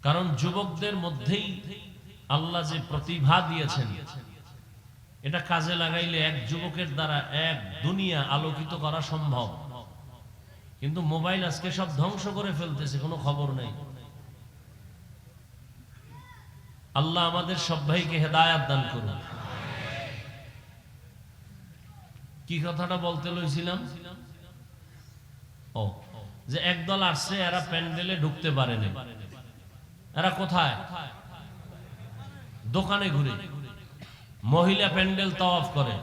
কারণ যুবকদের মধ্যেই আল্লাহ যে প্রতিভা দিয়েছেন, এটা কাজে লাগাইলে এক যুবকের দ্বারা এক দুনিয়া আলোকিত করা সম্ভব। কিন্তু মোবাইল আজকে সব ধ্বংস করে ফেলতেছে, কোনো খবর নেই। আল্লাহ আমাদের সব ভাইকে হেদায়াত দান করুন। কি কথাটা বলতে লইছিলাম? ও, যে একদল আসছে, এরা প্যান্ডেলে ঢুকতে পারেনি। এরা কোথায়? দোকানে ঘুরে। মহিলা প্যান্ডেল তাওয়াফ করে,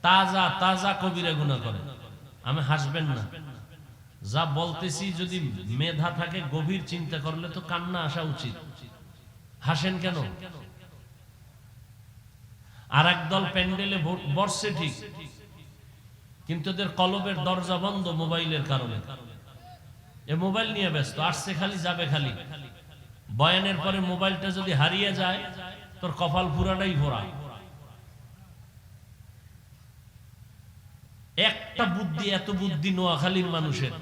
তাজা তাজা কবিরা গুনাহ করে। আমি হাসবেন না, যা বলতেছি যদি মেধা থাকে গভীর চিন্তা করলে তো কান্না আসা উচিত। হাসেন কেন? আর একদল প্যান্ডেলে বসছে ঠিক, কিন্তু এদের কলবের দরজা বন্ধ মোবাইলের কারণে। এ মোবাইল নিয়ে ব্যস্ত, আসছে খালি যাবে খালি। বয়ানের পরে মোবাইলটা যদি হারিয়ে যায় তোর কপাল পুরাটাই ভরা। একটা বুদ্ধি, এত বুদ্ধি নোয়াখালীর মানুষের।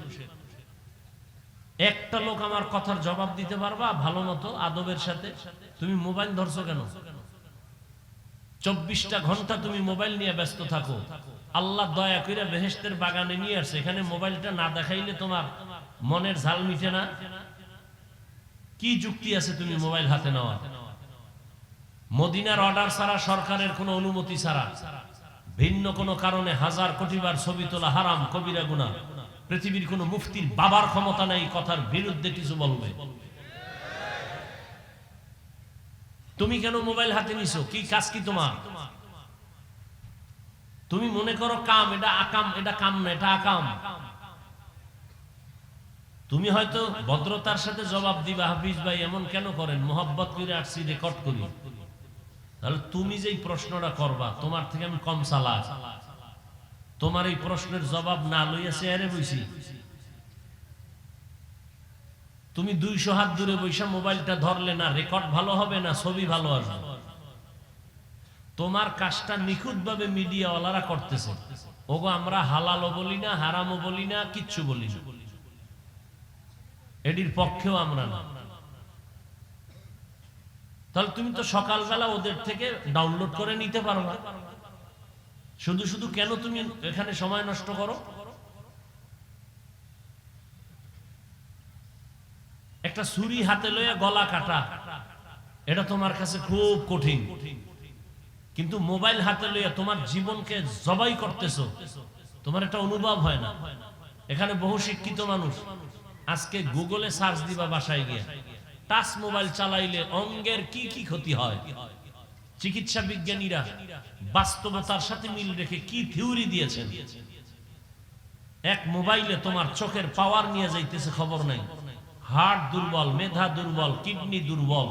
একটা লোক আমার কথার জবাব দিতে পারবা ভালো মতো আদবের সাথে? তুমি মোবাইল ধরছো কেন? 24টা ঘন্টা তুমি মোবাইল নিয়ে ব্যস্ত থাকো। আল্লাহ দয়া করে বেহেশতের বাগানে নিয়ে আসছে, এখানে মোবাইলটা না দেখাইলে তোমার মনের ঝাল মিটে না। কি যুক্তি আছে তুমি মোবাইল হাতে নেওয়া? মদিনার অর্ডার ছাড়া, সরকারের কোনো অনুমতি ছাড়া, ভিন্ন কোনো কারণে 1000 কোটি বার ছবি তোলা হারাম, কবিরা গুনাহ। পৃথিবীর কোনো মুফতির বাবার ক্ষমতা নাই কথার বিরুদ্ধে কিছু বলবে। তুমি কেন মোবাইল হাতে নিছো? কি কাজ কি তোমার? তুমি মনে করো কাম, এটা আকাম, এটা কাম না, এটা আকাম। তুমি হয়তো ভদ্রতার সাথে জবাব দিবা, হাফিজ ভাই এমন কেন করেন, মোহাব্বত করে আসছি রেকর্ড করি। তাহলে তুমি যেই প্রশ্নটা করবা, তোমার থেকে আমি কম চালাক। তোমার এই প্রশ্নের জবাব না লইয়া চেয়ারে বইছি। তুমি 200 হাত দূরে বইসা মোবাইলটা ধরলে না রেকর্ড ভালো হবে, না ছবি ভালো আসবে। তোমার কাজটা নিখুঁত ভাবে মিডিয়াওয়ালারা করতেছে। ওগো আমরা হালালও বলি না, হারামও বলি না, কিচ্ছু বলি না, এটির পক্ষেও আমরা না। তাহলে তুমি তো সকালবেলা ওদের থেকে ডাউনলোড করে নিতে পারবা। শুধু শুধু কেন তুমি এখানে সময় নষ্ট করো? একটা ছুরি হাতে লইয়া গলা কাটা, এটা তোমার কাছে খুব কঠিন। কিন্তু মোবাইল হাতে লইয়া তোমার জীবনকে জবাই করতেছো, তোমার একটা অনুভব হয় না। এখানে বহু শিক্ষিত মানুষ আজকে গুগলে সার্চ দিবা বাসায় গিয়ে, টাচ মোবাইল চালাইলে অঙ্গের কি কি ক্ষতি হয়। চিকিৎসা বিজ্ঞানীরা বাস্তবতার সাথে মিল রেখে কি থিওরি দিয়েছেন। এক মোবাইলে তোমার চোখের পাওয়ার নিয়ে যাইতেছে খবর নাই। হার্ট দুর্বল, মেধা দুর্বল, কিডনি দুর্বল,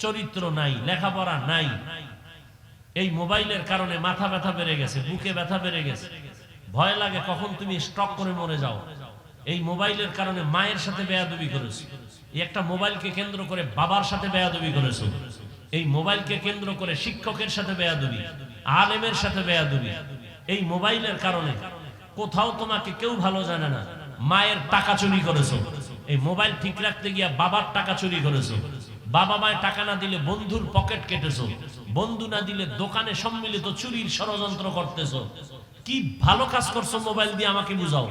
চরিত্র নাই, লেখাপড়া নাই। এই মোবাইলের কারণে মাথা ব্যথা বেড়ে গেছে, বুকে ব্যথা বেড়ে গেছে, ভয় লাগে কখন তুমি স্ট্রোক করে মরে যাও। এই মোবাইলের কারণে মায়ের সাথে বেয়াদবি করেছো, এই একটা মোবাইলকে কেন্দ্র করে বাবার সাথে বেয়াদবি করেছো, এই মোবাইলকে কেন্দ্র করে শিক্ষকের সাথে বেয়াদবি, আলেমের সাথে বেয়াদবি। এই মোবাইলের কারণে কোথাও তোমাকে কেউ ভালো জানে না, মায়ের টাকা চুরি করেছো। এই মোবাইল ঠিক রাখতে গিয়া বাবার টাকা চুরি করেছো। বাবা মায়ের টাকা না দিলে বন্ধুর পকেট কেটেছো, বন্ধু না দিলে দোকানে সম্মিলিত চুরির ষড়যন্ত্র করতেছো। কি ভালো কাজ করছো মোবাইল দিয়ে আমাকে বুঝাও।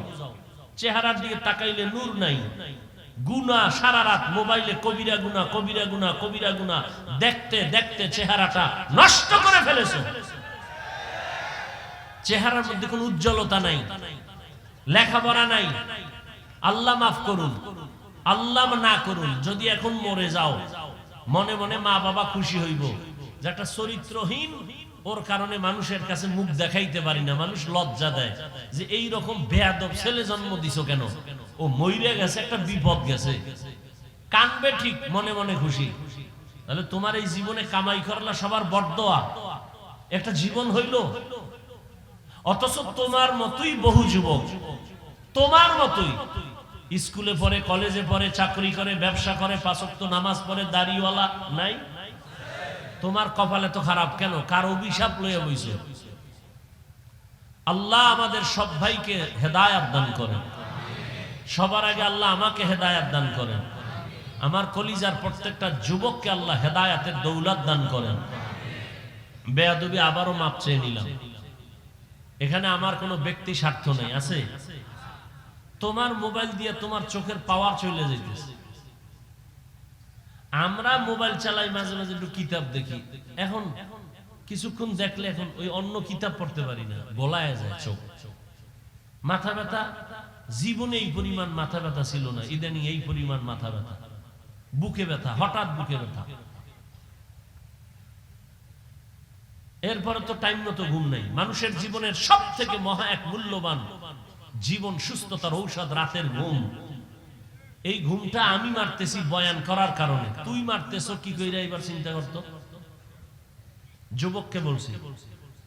চেহারার দিকে তাকাইলে নূর নাই, গুনাহ সারা রাত মোবাইলে, কবিরা গুনাহ, কবিরা গুনাহ, কবিরা গুনাহ দেখতে দেখতে চেহারাটা নষ্ট করে ফেলেছো। চেহারার মধ্যে কোনো উজ্জ্বলতা নাই, লেখাপড়া নাই। আল্লাহ মাফ করুন, আল্লাহ না করুন, যদি এখন মরে যাও মনে মনে মা বাবা খুশি হইব যে একটা চরিত্রহীন, ওর কারণে মানুষের কাছে মুখ দেখাইতে পারি না, মানুষ লজ্জা দেয় যে এই রকম বেয়াদব ছেলে জন্ম দিছো কেন, ও মইরে গেছে, একটা বিপদ গেছে, কানবে ঠিক, মনে মনে খুশি। তাহলে তোমার এই জীবনে কামাই করলা সবার বড়দোয়া, একটা জীবন হইল। অথচ তোমার মতোই বহু যুবক, তোমার মতোই স্কুলে পড়ে, কলেজে পড়ে, চাকরি করে, ব্যবসা করে, 5 ওয়াক্ত নামাজ পড়ে, দাড়িওয়ালা নাই। তোমার কপালে তো খারাপ কেন? কার অভিশাপ লইয়া বইছো? আল্লাহ আমাদের সব ভাইকে হেদায়েত দান করেন। সবার আগে আল্লাহ আমাকে হেদায়েত দান করেন। আমার কলিজার প্রত্যেকটা যুবককে আল্লাহ হেদায়েতের দৌলত দান করেন। বেয়াদবি আবারও মাপ চেয়ে নিলাম। এখানে আমার কোনো ব্যক্তি স্বার্থ নেই, আছে? তোমার মোবাইল দিয়ে তোমার চোখের পাওয়ার চলে যেতেছে। আমরা মোবাইল চালাই, মাঝে মাঝে একটু কিতাব দেখি, এখন কিছুক্ষণ দেখলে এখন ওই অন্য কিতাব পড়তে পারি না, গলায় যায় চোখ। মাথা ব্যথা, জীবনে এই পরিমাণ মাথা ব্যথা ছিল না, ইদানিং এই পরিমাণ মাথা ব্যথা, বুকে ব্যথা, হঠাৎ বুকে ব্যথা। এরপরে তো টাইম মতো ঘুম নাই। মানুষের জীবনের সব থেকে মহা এক মূল্যবান জীবন সুস্থতার ঔষধ রাতের ঘুম। এই ঘুমটা আমি মারতেছি বয়ান করার কারণে, তুই মারতেছ কি কইরা এবার চিন্তা করতো। যুবককে বলছি,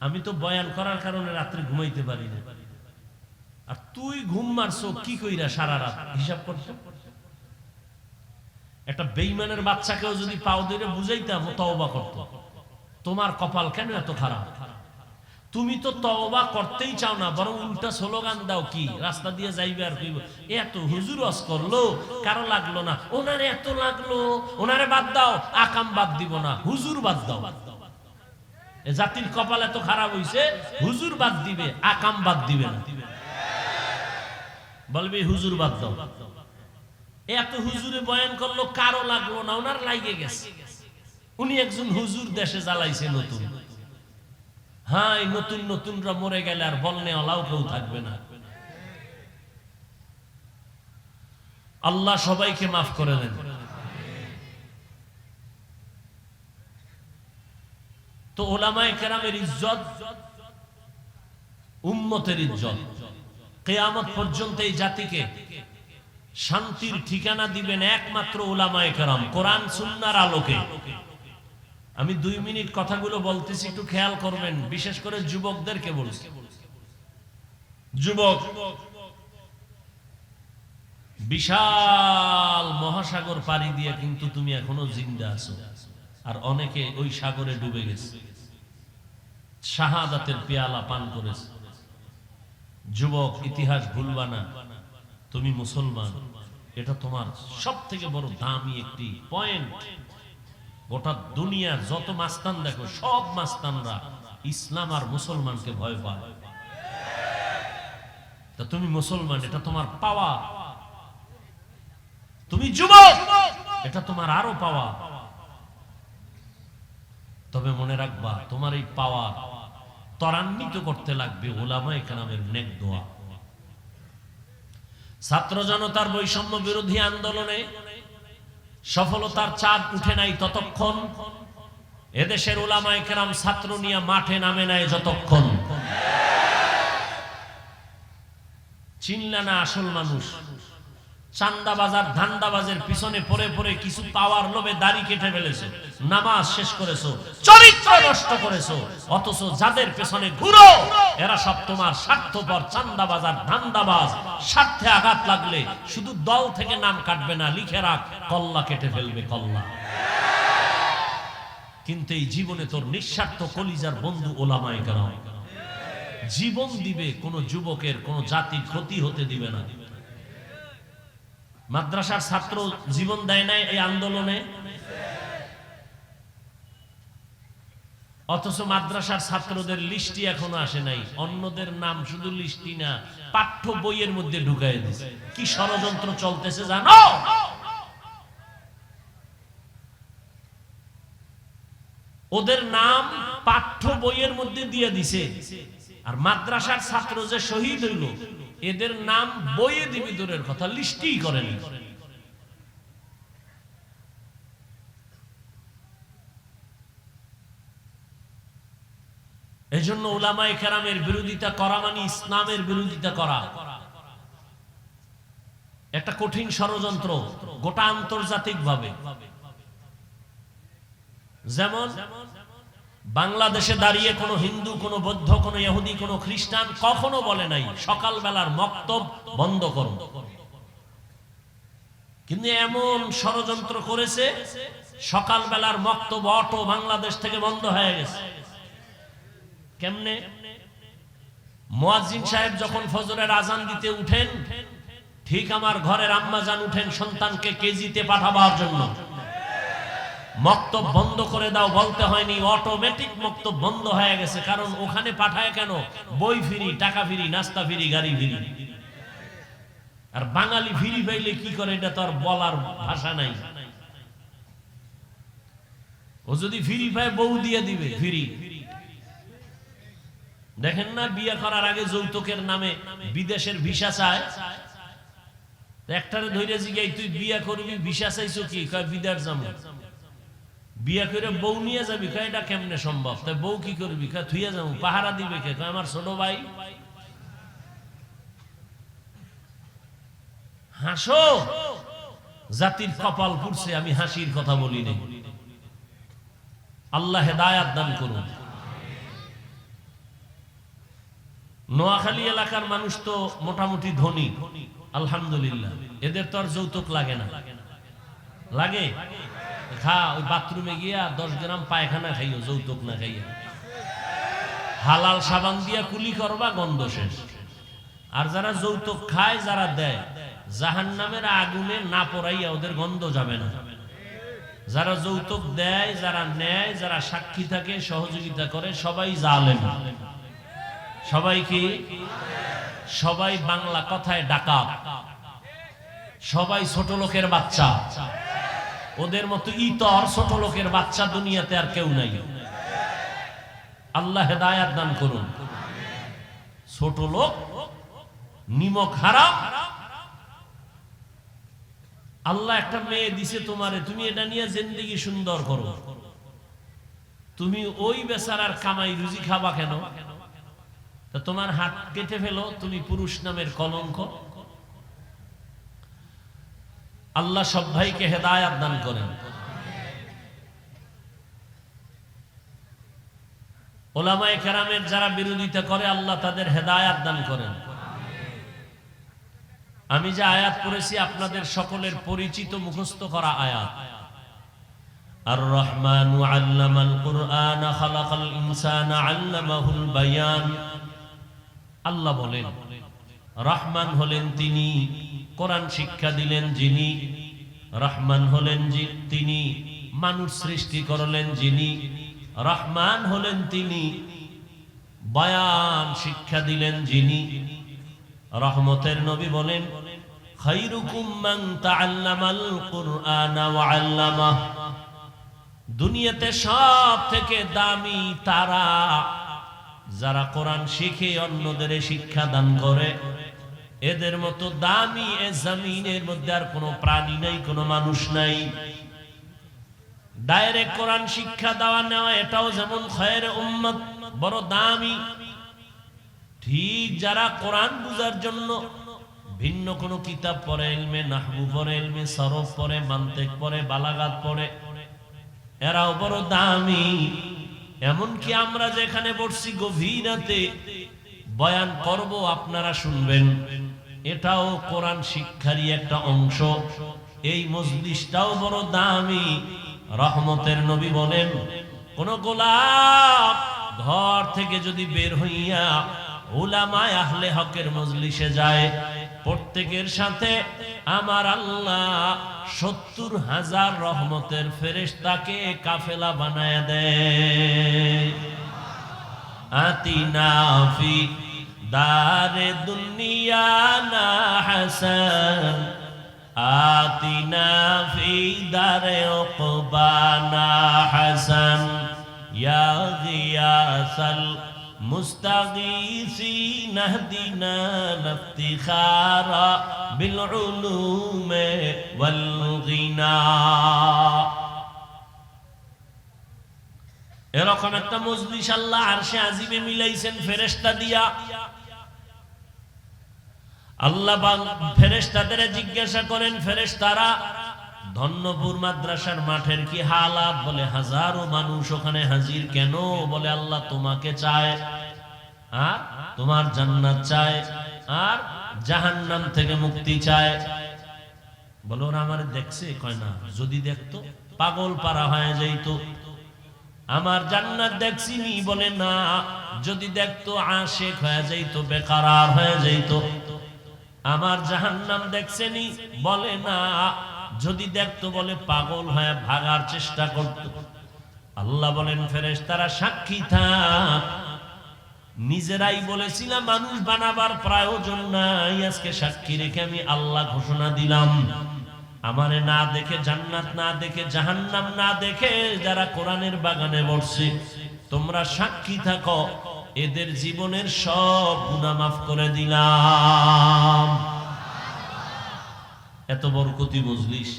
আমি তো বয়ান করার কারণে রাত্রে ঘুমাইতে পারি না, আর তুই ঘুম মারছো কি কইরা সারা রাত, হিসাব করতো। একটা বেঈমানের বাচ্চাকেও যদি পাও ধরে বুঝাইতাম, তওবা করতো। তোমার কপাল কেন এত খারাপ? তুমি তো তওবা করতেই চাও না, বরং উল্টা স্লোগান দাও, কি রাস্তা দিয়ে যাইবে আর কইব এত হুজুর ওয়াজ করলো, কারো লাগলো না, ওনারে এত লাগলো, ওনারে বাদ দাও, আকাম বাদ দিব না, হুজুর বাদ দাও। এ জাতির কপাল এত খারাপ হইছে, হুজুর বাদ দিবে, আকাম বাদ দিবে না, বলবে হুজুর বাদ দাও। এত হুজুরে বয়ান করলো, কারো লাগলো না, ওনার লাগে গেছে। উনি একজন হুজুর দেশে জ্বালাইছে নতুন। হ্যাঁ, এই নতুন নতুনরা মরে গেলে আর বলনে আলাও কেউ থাকবে না। আল্লাহ সবাইকে মাফ করে দেন। তো উলামায়ে কেরামের ইজ্জত, উম্মতের ইজ্জত, কিয়ামত পর্যন্ত এই জাতিকে শান্তির ঠিকানা দিবেন একমাত্র উলামায়ে কেরাম, কোরআন সুন্নাহর আলোকে। আমি 2 মিনিট কথাগুলো বলতেছি, একটু খেয়াল করবেন, বিশেষ করে যুবকদেরকে বলছি। যুবক, বিশাল মহাসাগর পাড়ি দিয়ে কিন্তু তুমি এখনো জিন্দা আছো, আর অনেকে ওই সাগরে ডুবে গেছে, শাহাদাতের পেয়ালা পান করেছে। যুবক, ইতিহাস ভুলবা না, তুমি মুসলমান, এটা তোমার সব থেকে বড় দামি একটি পয়েন্ট। গোটা দুনিয়ার যত মাস্তান দেখো, সব মাস্তানরা ইসলাম আর মুসলমানকে ভয় পায়। তা তুমি মুসলমান, এটা তোমার পাওয়া। তুমি যুবক, এটা তোমার আরো পাওয়া। তবে মনে রাখবা, তোমার এই পাওয়া ত্বরান্বিত করতে লাগবে উলামায়ে কেরামের নেক দোয়া। ছাত্র জনতার বৈষম্য বিরোধী আন্দোলনে সফলতার চাঁদ উঠে নাই ততক্ষণ, এদেশের উলামায়ে কেরাম ছাত্র নিয়ে মাঠে নামে নাই যতক্ষণ। চিনলা না আসল মানুষ। চান্দাবাজার ধান্দাবাজের পিছনে পড়ে পড়ে কিছু পাওয়ার লোভে দাড়ি কেটে ফেলেছো, নামাজ শেষ করেছো, চরিত্র নষ্ট করেছো, অথচ যাদের পেছনে ঘুরো এরা সব তোমার স্বার্থপর চান্দাবাজার ধান্দাবাজ। স্বার্থে আঘাত লাগলে শুধু দল থেকে নাম কাটবে না, লিখে রাখ, কল্লা কেটে ফেলবে, কল্লা। কিন্তু এই জীবনে তোর নিঃস্বার্থ কলিজার বন্ধু উলামায়ে কেরাম জীবন দিবে, কোন যুবকের কোন জাতির ক্ষতি হতে দিবে না। মাদ্রাসার ছাত্র জীবন দেয় নাই এই আন্দোলনে, অথচ মাদ্রাসার ছাত্রদের লিস্টি এখনো আসে নাই। অন্যদের নাম শুধু লিস্টি না, পাঠ্য বইয়ের মধ্যে ঢুকায় দিয়েছে। কি ষড়যন্ত্র চলতেছে জানো? ওদের নাম পাঠ্য বইয়ের মধ্যে দিয়ে দিছে, আর মাদ্রাসার ছাত্র যে শহীদ হইল এদের নাম বইয়ে দিবি দূরের কথা, লিস্টই করেন। এজন্য উলামায়ে কেরামের বিরোধিতা করা মানে ইসলামের বিরোধিতা করা। একটা কঠিন ষড়যন্ত্র গোটা আন্তর্জাতিক ভাবে। যেমন বাংলাদেশে দাঁড়িয়ে কোনো হিন্দু, কোনো বৌদ্ধ, কোনো ইহুদি, কোনো খ্রিস্টান কখনো বলে নাই সকালবেলার মক্তব বন্ধ করো, কিন্তু এমন ষড়যন্ত্র করেছে সকালবেলার মক্তব অটো বাংলাদেশ থেকে বন্ধ হয়ে গেছে। কেমনে? মুয়াজ্জিন সাহেব যখন ফজরের আজান দিতে উঠেন, ঠিক আমার ঘরের আম্মাজান উঠেন সন্তানকে কেজিতে পাঠাবার জন্য, মক্তব বন্ধ করে দাও বলতে হয়নি, অটোমেটিক মক্তব বন্ধ হয়ে গেছে। কারণ ওখানে পাঠায় কেন? বই ফ্রি, টাকা ফ্রি, নাস্তা ফ্রি, গাড়ি ফ্রি। আর বাঙালি ফ্রি পাইলে কি করে এটা তো আর বলার ভাষা নাই। ও যদি ফ্রি পায় বউ দিয়ে দিবে ফ্রি। দেখেন না বিয়ে করার আগে যৌতুকের নামে বিদেশের ভিসা চায়। একটারে ধরে জিগাই তুই বিয়ে করবি ভিসা চাইছো কি? কয় বিদেশ যাবো। বিয়ে করে বউ নিয়ে যাবি? কয় এটা কেমনে সম্ভব? তাই বউ কি করবি? কয় থুইয়া যাবো। পাহারা দিবে কে? কয় আমার ছোট ভাই। হাসো, জাতির কপাল পুড়ছে, আমি হাসির কথা বলি নাই। আল্লাহ হেদায়াত দান করুন। নোয়াখালী এলাকার মানুষ তো মোটামুটি ধনী, আলহামদুলিল্লাহ। এদের তো আর যৌতুক লাগে না। লাগে? খা, ওই বাথরুমে গিয়া 10 গ্রাম পায়খানা খাইও, যৌতুক না খাইয়া। হালাল সাবান দিয়া কুলি করবা, গন্ধ শেষ। আর যারা যৌতুক খায়, যারা দেয়, জাহান্নামের আগুনে না পড়াইয়া ওদের গন্ধ যাবে না। যারা যৌতুক দেয়, যারা নেয়, যারা সাক্ষী থাকে, সহযোগিতা করে, সবাই জালেম। সবাই কি? সবাই বাংলা কথায় ডাকাত, সবাই ছোট লোকের বাচ্চা। ওদের মতো ইতর ছোট লোকের বাচ্চা দুনিয়াতে আর কেউ নাই। আল্লাহ হেদায়াত দান করুন। ছোট লোক, নিমক হারাম। আল্লাহ একটা মেয়ে দিছে তোমারে, তুমি এটা নিয়ে জিন্দেগি সুন্দর করো। তুমি ওই বেচারার কামাই রুজি খাবা কেন? তা তোমার হাত কেটে ফেলো, তুমি পুরুষ নামের কলঙ্ক। আল্লাহ সব ভাইকে হেদায়াত দান করেন। ওলামায়ে কেরামের যারা বিরোধিতা করে, আল্লাহ তাদের হেদায়াত দান করেন। আমি যে আয়াত পড়েছি আপনাদের সকলের পরিচিত মুখস্থ করা আয়াত। আর রহমানু আল্লামাল কুরআন খালাকাল ইনসানা আল্লামাহুল বায়ান। আল্লাহ বলেন রহমান হলেন তিনি, কোরআন শিক্ষা দিলেন যিনি। রহমান হলেন তিনি, মানুষ সৃষ্টি করলেন যিনি। রহমান হলেন তিনি, বায়ান শিক্ষা দিলেন যিনি। রহমতের নবী বলেন খায়রুকুম মান তাআল্লামাল কুরআনা ওয়া আল্লামাহ। দুনিয়াতে সব থেকে দামি তারা যারা কোরআন শিখে অন্যদের শিক্ষা দান করে। এদের মতো দামি এ জমিনের মধ্যে আর কোনো প্রাণী নাই, কোনো মানুষ নাই। ডাইরেক্ট কোরআন শিক্ষা দেওয়া নেওয়া এটাও যেমন খায়রে উম্মত, বড় দামি। ঠিক যারা কোরআন বুঝার জন্য ভিন্ন কোনো কিতাব পড়ে, ইলমে নাহবু পড়ে, ইলমে সরফ পড়ে, মান্তিক পড়ে, বালাগাত পড়ে, এরাও বড় দামি। এমনকি আমরা যেখানে বসছি গভীর রাতে বয়ান করব, আপনারা শুনবেন, এটাও কোরআন শিক্ষারই একটা অংশ। এই মজলিসটাও বড় দামি। রহমতের নবী বলেন কোন গোলাপ ঘর থেকে যদি বের হইয়া উলামায়ে আহলে হকের মজলিসে যায়, প্রত্যেকের সাথে আমার আল্লাহ ৭০,০০০ রহমতের ফেরেশতাকে কাফেলা বানায়া দেয়। আতিনা ফি দারে দুনিয়া না হাসান, আতিনা ফি দারে উকবানা হাসান, ইয়া গিয়াসাল মুস্তাগীসিন আহদিনা লিফতিখারা বিল উলুমে ওয়াল গিনা। এরকম একটা মজলিস আল্লাহ আরশে আজিমে মিলাইছেন ফেরেশতা দিয়া। আল্লাহ ফেরেশতাদের জিজ্ঞাসা করেন, ফেরেশতারা ধন্যপুর মাদ্রাসার মাঠের কি হালাত? বলে হাজারো মানুষ ওখানে হাজির। কেন? বলে আল্লাহ তোমাকে চায়, আর তোমার জান্নাত চায়, আর জাহান্নাম থেকে মুক্তি চায়। বলে ওরা আমার দেখছে? কয় না, যদি দেখতো পাগল পারা হয়ে যাইতো। আমার জান্নাত দেখছিনি? বলে না, যদি দেখতো আশিক হয়ে যাইতো, বেকারার হয়ে যাইতো। আমার জাহান্নাম দেখছেনি? বলে না, যদি দেখতো বলে পাগল হয়ে ভাগার চেষ্টা করত। আল্লাহ বলেন ফেরেশতারা সাক্ষী থাক, নিজেরাই বলেছিলাম মানুষ বানাবার প্রয়োজন নাই, আজকে সাক্ষী রেখে আমি আল্লাহ ঘোষণা দিলাম আমারে না দেখে, জান্নাত না দেখে, জাহান্নাম না দেখে যারা কোরআনের বাগানে বসছে, তোমরা সাক্ষী থাকো, এদের জীবনের সব গুনাহ মাফ করে দিলাম। এত বরকতি মজলিস।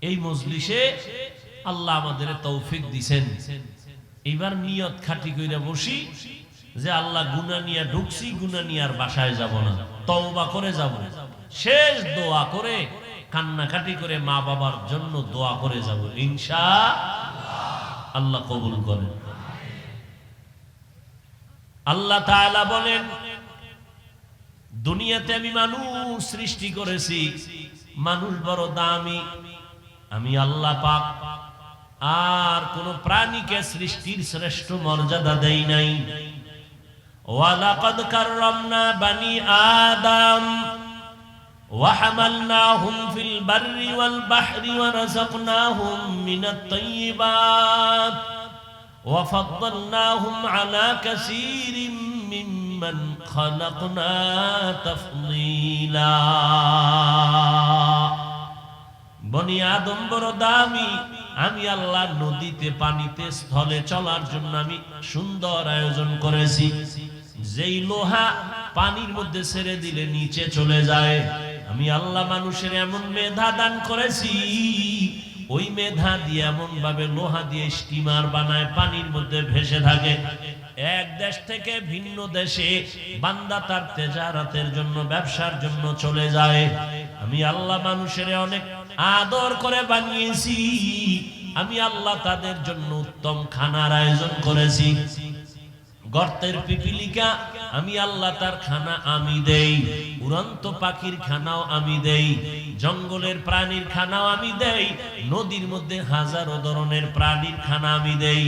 এই মজলিসে আল্লাহ আমাদের তৌফিক দিছেন। এইবার নিয়ত খাঁটি কইরা বসি যে আল্লাহ গুনাহ নিয়ে ঢুকছি, গুনাহ নিয়ে আর বাসায় যাব না, তওবা করে যাব। শেষ দোয়া করে কান্নাকাটি করে মা বাবার জন্য দোয়া করে যাব, ইনশাআল্লাহ। আল্লাহ কবুল করেন। আল্লাহ তাআলা বলেন, দুনিয়াতে আমি মানুষ সৃষ্টি করেছি, মানুষ বড় দামি, আমি আল্লাহ পাক আর কোন প্রাণীকে সৃষ্টির শ্রেষ্ঠ মর্যাদা দেই নাই। ওয়ালাকাদ কাররামনা বানি আদম ওয়া হামালনাহুম ফিল বাররি ওয়াল বাহরি ওয়া রাযাকনাহুম মিনাত তাইয়্যিবাত ওয়া ফাদ্দালনাহুম আলা কাসীরিম মিম্মান খালাকনা তাফদীলা। বনি আদম বড় দামি, আমি আল্লাহ নদীতে, পানিতে, স্থলে চলার জন্য আমি সুন্দর আয়োজন করেছি। যেই লোহা পানির মধ্যে ছেড়ে দিলে নিচে চলে যায়, আমি আল্লাহ মানুষের এমন মেধা দান করেছি, ওই মেধা দিয়ে এমন ভাবে লোহা দিয়ে স্টিমার বানায়, পানির মধ্যে ভেসে থাকে। এক দেশ থেকে ভিন্ন দেশে বান্দা তার তেজারাতের জন্য, ব্যবসার জন্য চলে যায়। আমি আল্লাহ মানুষের অনেক আদর করে বানিয়েছি, আমি আল্লাহ তাদের জন্য উত্তম খানার আয়োজন করেছি। গর্তের পিপিলিকা, আমি আল্লাহ তার খানা আমি দেই, উড়ন্ত পাখির খানাও আমি দেই, জঙ্গলের প্রাণীর খানাও আমি দেই, নদীর মধ্যে হাজারো ধরনের প্রাণীর খানা আমি দেই,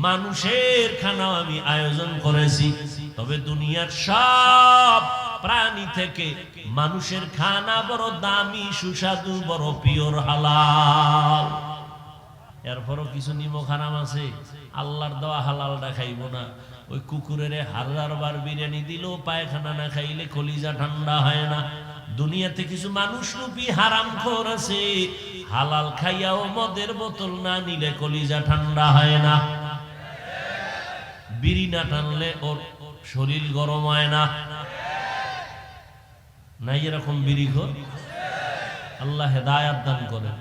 মানুষের খানাও আমি আয়োজন করেছি। তবে দুনিয়ার সব প্রাণী থেকে মানুষের খানা বড় দামি, সুস্বাদু, বড় পিওর, হালাল। এরপরও কিছু নিমক হারাম আছে, আল্লাহর দেওয়া হালালটা খাইব না। ওই কুকুরের 1000 বার বিরিয়ানি দিলেও পায়খানা না খাইলে কলিজা ঠান্ডা হয় না। দুনিয়াতে কিছু মানুষ রূপী হারামখোর আছে, হালাল খাইয়াও মদের বোতল না নিলে কলিজা ঠান্ডা হয় না। বিড়ি না টানলে ওর শরীর গরম হয় না। নাই এরকম বিড়িখোর? আল্লাহ হেদায়াত দান করেন।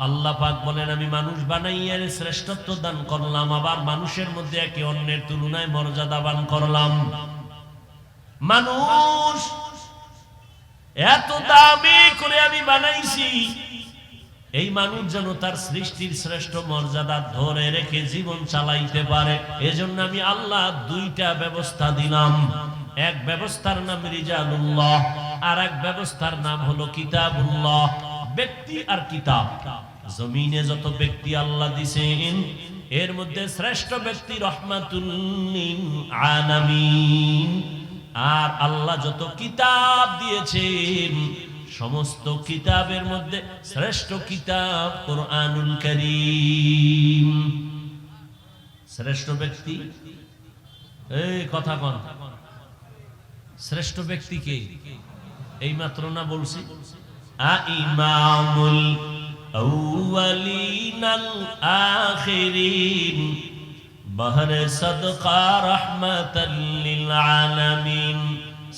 আল্লাহ পাক বলেন, আমি মানুষ বানাইয়া শ্রেষ্ঠত্ব দান করলাম, আবার মানুষের মধ্যে একে অন্যের তুলনায় মর্যাদাবান করলাম। মানুষ এত দামি করে আমি বানাইছি, এই মানুষ যেন তার সৃষ্টির শ্রেষ্ঠ মর্যাদা ধরে রেখে জীবন চালাইতে পারে। এজন্য আমি আল্লাহ দুইটা ব্যবস্থা দিলাম। এক ব্যবস্থার নাম রিজালুল্লাহ, আর এক ব্যবস্থার নাম হলো কিতাবুল্লাহ। ব্যক্তি আর কিতাব। জমিনে যত ব্যক্তি আল্লাহ দিয়েছেন, এর মধ্যে শ্রেষ্ঠ ব্যক্তি রহমাতুল লিল আলামিন। আর আল্লাহ যত কিতাব দিয়েছেন, সমস্ত কিতাবের মধ্যে শ্রেষ্ঠ কিতাব কোরআনুল কারীম। শ্রেষ্ঠ ব্যক্তি, এই কথা কোন শ্রেষ্ঠ ব্যক্তি কে? এই মাত্র না বলছি, ইমামুল আউয়ালিন আল আখিরিন বহরে সদকা রাহমাতাল লিল আলামিন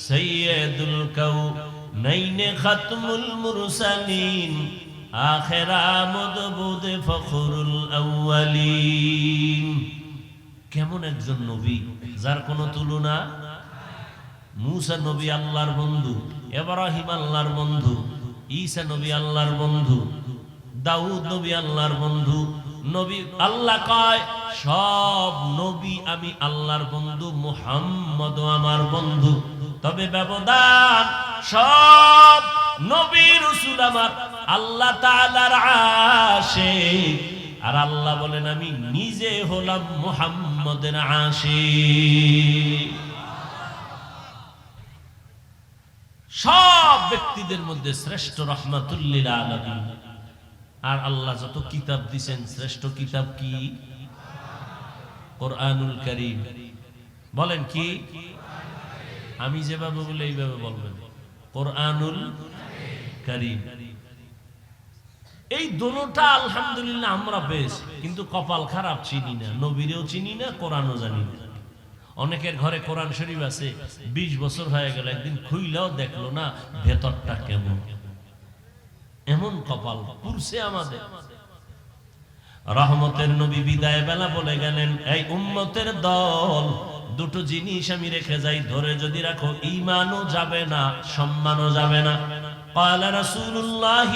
সাইয়্যিদুল কাউনাইন খাতমুল মুরসালিন আখিরা মুদবুদ ফখরুল আউয়ালিন। কেমন একজন নবী যার কোনো তুলনা। মুসা নবী আল্লাহর বন্ধু, ইব্রাহিম আল্লাহর বন্ধু, ঈসা নবী আল্লাহর বন্ধু, দাউদ নবী আল্লাহর বন্ধু। নবী আল্লাহ কয়, সব নবী আমি আল্লাহর বন্ধু, মুহাম্মদ আমার বন্ধু। তবে ব্যবধান, সব নবী রাসূল আমার আল্লাহ তাআলার আশিক, আর আল্লাহ বলেন আমি নিজে হলাম মুহাম্মদের আশিক। সব ব্যক্তিদের মধ্যে শ্রেষ্ঠ রহমাতুল লিল আলামিন। আর আল্লাহ যত কিতাব দিবেন, শ্রেষ্ঠ কিতাব কি? কোরআনুল কারীম। বলেন কি? আমি যেভাবে বলি এইভাবে বলবেন, কোরআনুল কারীম। এই দোনোটা আলহামদুলিল্লাহ আমরা পেয়েছি, কিন্তু কপাল খারাপ, চিনি না, নবীরেও চিনি না, কোরআনও জানি না। অনেকের ঘরে কোরআন শরীফ আছে, 20 বছর হয়ে গেল, একদিন খুইলাও দেখলো না ভেতরটা কেমন। এমন কপাল পুরছে আমাদের। রহমতের নবী বিদায় বেলা বলে গেলেন, এই উম্মতের দল, দুটো জিনিস আমি রেখে যাই, ধরে যদি রাখো ঈমানও যাবে না, সম্মানও যাবে না। قال رسول الله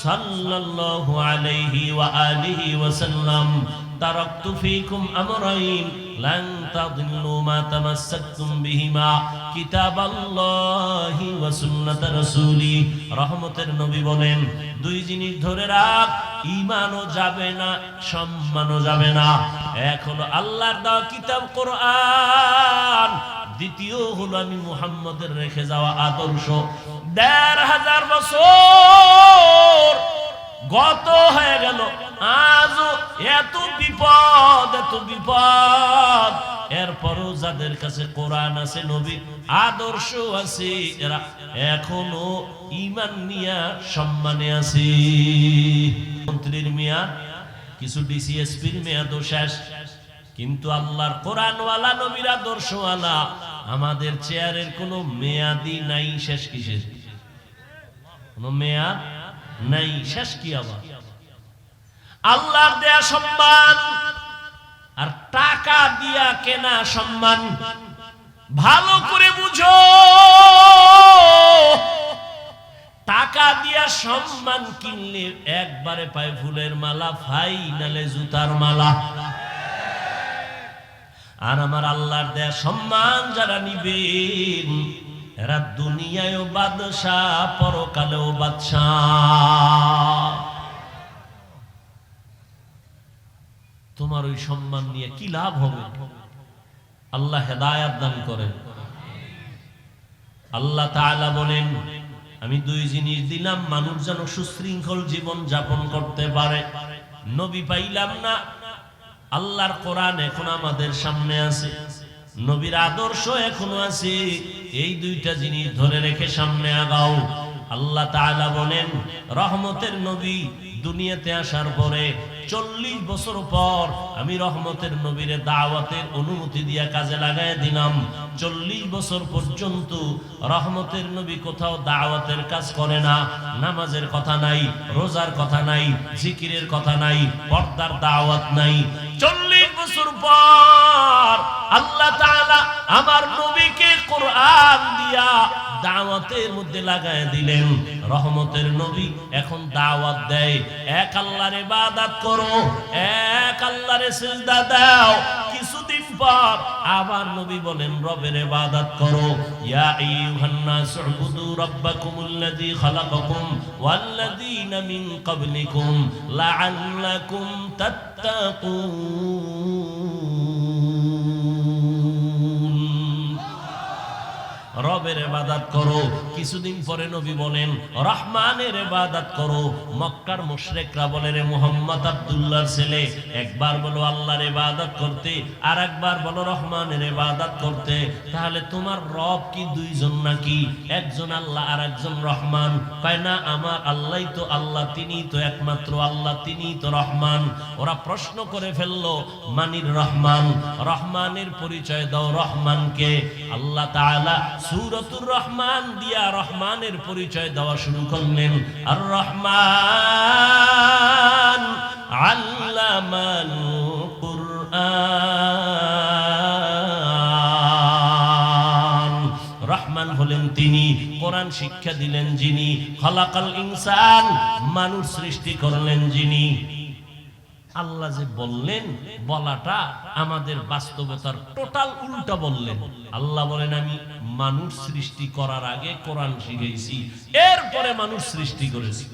صلى الله عليه وآله وسلم تركت فيكم أمرين لن تضلوا ما تمسكتم بهما كتاب الله وسنة رسولي। রহমতের নবী বলেন, দুই জিনিস ধরে রাখ, ঈমানও যাবে না, সম্মানও যাবে না। এক হলো আল্লাহর দেওয়া কিতাব কোরআন, দ্বিতীয় হলো আমি মুহাম্মদের রেখে যাওয়া আদর্শ। ১৫০০ বছর গত হয়ে গেল, আজও এত বিপদ, এত বিপদ, এরপরও যাদের কাছে কোরআন আছে, নবীর আদর্শ আছে, এরা এখনো ঈমান নিয়ে সম্মানে আছে। মন্ত্রীর মেয়াদ, কিছু ডিসিএসপির মেয়াদও শেষ, কিন্তু আল্লাহর কোরআনওয়ালা, নবীর আদর্শওয়ালা আমাদের চেয়ারের কোনো মেয়াদি নাই। শেষ কিসের? কোনো মেয়াদ নাই, শেষ কি আবার? আল্লাহর দেয়া সম্মান আর টাকা দিয়া কেনা সম্মান, ভালো করে বুঝো। টাকা দিয়া সম্মান কিনলে একবারে পায় ফুলের মালা, ফাইনালে জুতার মালা। আর আমার আল্লাহর দেয়া সম্মান যারা নিবেন, এরা দুনিয়ায়ও বাদশাহ, পরকালেও বাদশাহ। তোমার ওই সম্মান নিয়ে কি লাভ হবে? আল্লাহ হেদায়েত দান করেন। আল্লাহ তাআলা বলেন, আমি দুই জিনিস দিলাম, মানুষ যেন সুশৃঙ্খল জীবন যাপন করতে পারে। নবী পাইলাম না, আল্লাহর কোরআন এখন আমাদের সামনে আছে, নবীর আদর্শ এখনো আছে। এই দুইটা জিনিস ধরে রেখে সামনে আগাও। আল্লাহ তাআলা বলেন, রহমতের নবী দুনিয়াতে আসার পরে 40 বছর পর আমি রহমতের নবীরে দাওয়াতের অনুমতি দিয়া কাজে লাগায় দিলাম। 40 বছর পর্যন্ত রহমতের নবী কোথাও দাওয়াতের কাজ করে না। নামাজের কথা নাই, রোজার কথা নাই, জিকিরের কথা নাই, পর্দার দাওয়াত নাই। 40 বছর পর আল্লাহ তাআলা আমার নবীকে কোরআন দিয়া দাওয়াতের মধ্যে লাগায় দিলেন। রহমতের নবী এখন দাওয়াত দেয়, এক আল্লাহর ইবাদত করো, এক আল্লাহর সিজদা দাও। কিছুদিন পর আবার নবী বলেন, রবের ইবাদত করো। ইয়া আইয়ুহান নাস উবুদু রাব্বাকুমুল্লাযী খালাকাকুম ওয়াল্লাযীনা মিন ক্বাবলিকুম লাআল্লাকুম তাত্তাকুন। রবের ইবাদত করো। কিছুদিন পরে নবী বলেন, রহমানের ইবাদত করো। মক্কার মুশরিকরা বলে, রে মুহাম্মদ আব্দুল্লাহর ছেলে, একবার বলো আল্লাহর ইবাদত করতে, আর একবার বলো রহমানের ইবাদত করতে। তাহলে তোমার রব কি দুইজন নাকি? একজন আল্লাহ আর একজন রহমান? কয় না, আমার আল্লাহই তো আল্লাহ, তিনিই তো একমাত্র আল্লাহ, তিনিই তো রহমান। ওরা প্রশ্ন করে ফেললো, মানির রহমান, রহমানের পরিচয় দাও, রহমানকে। আল্লাহ তাআলা সূরাতুর রহমান দিয়া রহমানের পরিচয় দেওয়া শুরু করলেন। আর রহমান আল্লামাল কুরআন। রহমান হলেন তিনি, কোরআন শিক্ষা দিলেন যিনি। খালাকাল ইনসান, মানুষ সৃষ্টি করলেন যিনি। আল্লাহ যে বললেন, বলাটা আমাদের বাস্তবতার টোটাল উল্টা বললেন। আল্লাহ বলেন, আমি মানুষ সৃষ্টি করার আগে কোরআন শিখেছি, এরপরে মানুষ সৃষ্টি করেছি।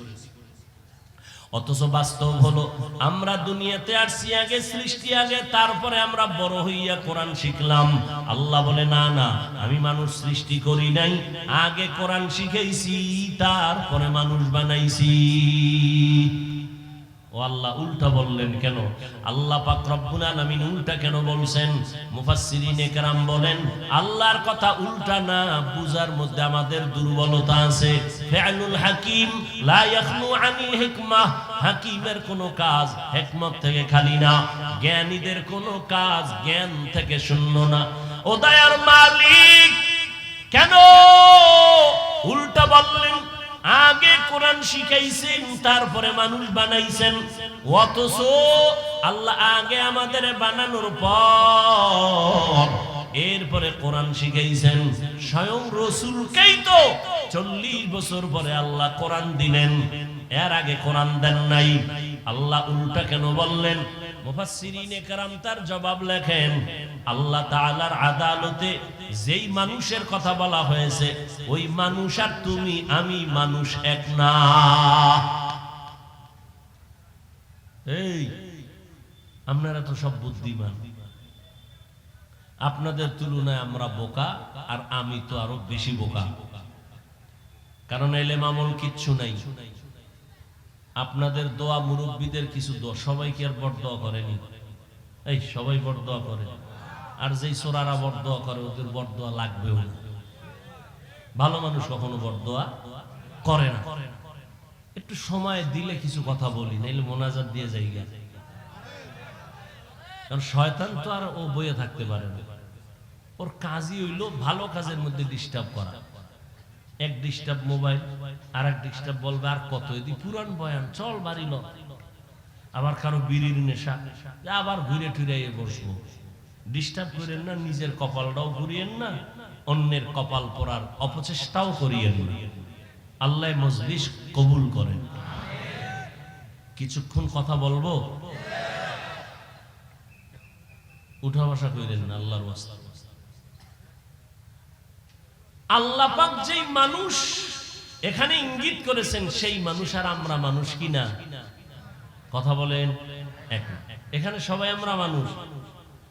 অথচ বাস্তব হলো, আমরা দুনিয়াতে আসছি আগে, সৃষ্টি আগে, তারপরে আমরা বড় হইয়া কোরআন শিখলাম। আল্লাহ বলে, না না, আমি মানুষ সৃষ্টি করি নাই, আগে কোরআন শিখেছি, তারপরে মানুষ বানাইছি। ও আল্লাহ উল্টা বললেন কেন? আল্লাহ পাক রব্বুল আলামিন উল্টা কেন বলছেন? মুফাসসিরিনে কেরাম বলেন আল্লাহর কথা উল্টা না বুঝার মধ্যে আমাদের দুর্বলতা আছে। ফিআলুল হাকিম লা ইয়াখলু আনিল হিকমাহ, হাকিমের কোনো কাজ হিকমত থেকে খালি না, জ্ঞানীদের কোনো কাজ জ্ঞান থেকে শূন্য না। ও দয়ার মালিক কেন উল্টা বললেন? আগে কোরআন শিখাইছেন, তারপরে মানুষ বানাইছেন। অথচ আল্লাহ আগে আমাদের বানানোর পর এরপরে কোরআন শিখাইছেন। স্বয়ং রাসূলকেই তো 40 বছর পরে আল্লাহ কোরআন দিলেন, এর আগে কোরআন দেন নাই। আল্লাহ উল্টা কেন বললেন? মুফাসসিরিনে কেরাম তার জবাব লেখেন আল্লাহ তাআলার আদালতে যেই মানুষের কথা বলা হয়েছে ওই মানুষ আর তুমি আমি মানুষ এক না। এই আপনারা তো সব বুদ্ধিমান, আপনাদের তুলনায় আমরা বোকা, আর আমি তো আরো বেশি বোকা। কারণ এলেম আমল কিচ্ছু নাই। আপনাদের দোয়া মুরব্বীদের কিছু দোয়া, সবাই কি আর বড়দোয়া করেনি? এই সবাই বড়দোয়া করে, আর যেই সোরারা বড়দোয়া করে ওদের বড়দোয়া লাগবেও না। ভালো মানুষ কখনো বড়দোয়া করে না। একটু সময় দিলে কিছু কথা বলি, নাইলে মোনাজাত দিয়ে যাই গা। কারণ শয়তান তো আর ও বইয়ে থাকতে পারে না, ওর কাজই হইলো ভালো কাজের মধ্যে ডিস্টার্ব করা। এক ডিস্টার্ব মোবাইল, আর এক ডিস্টার্ব বলবে আর কত এদি পুরান বয়ান চল বাড়ি ল, আবার কারো বিড়ির নেশা, আবার ঘুরে টুরে বসবো। ডিস্টার্ব করেন না, নিজের কপালটাও ঘুরিয়েন না, অন্যের কপাল পরার অপচেষ্টাও করিয়েন না। আল্লাহ মজলিস কবুল করেন। কিছুক্ষণ কথা বলবো, উঠা বসা করেন না আল্লাহর ওয়াস্তে। আল্লাহ পাক যেই মানুষ এখানে ইঙ্গিত করেছেন সেই মানুষ আর আমরা মানুষ কিনা? কথা বলেন। এখানে সবাই আমরা মানুষ,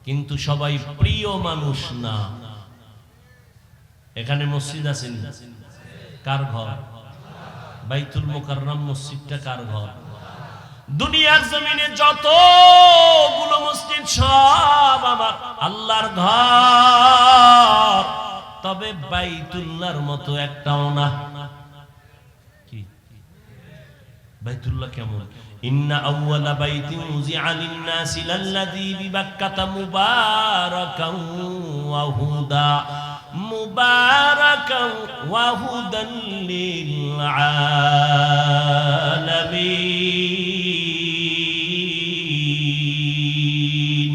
কিন্তু সবাই প্রিয় মানুষ না। এখানে মসজিদ আছে, কার ঘর? বাইতুল মুকাররম মসজিদটা কার ঘর? দুনিয়ার জমিনে যতগুলো মসজিদ সব আমার আল্লাহর ঘর, তবে বাইতুল্লাহর মতো একটাও না। কি বাইতুল্লাহ কেমন? ইন্না আউওয়ালা বাইতিন উযিআ লিন-নাসি লাল্লাযী বিবাক্কাতা মুবারাকান ওয়া হুদা, মুবারাকান ওয়া হুদান লিল আলামিন।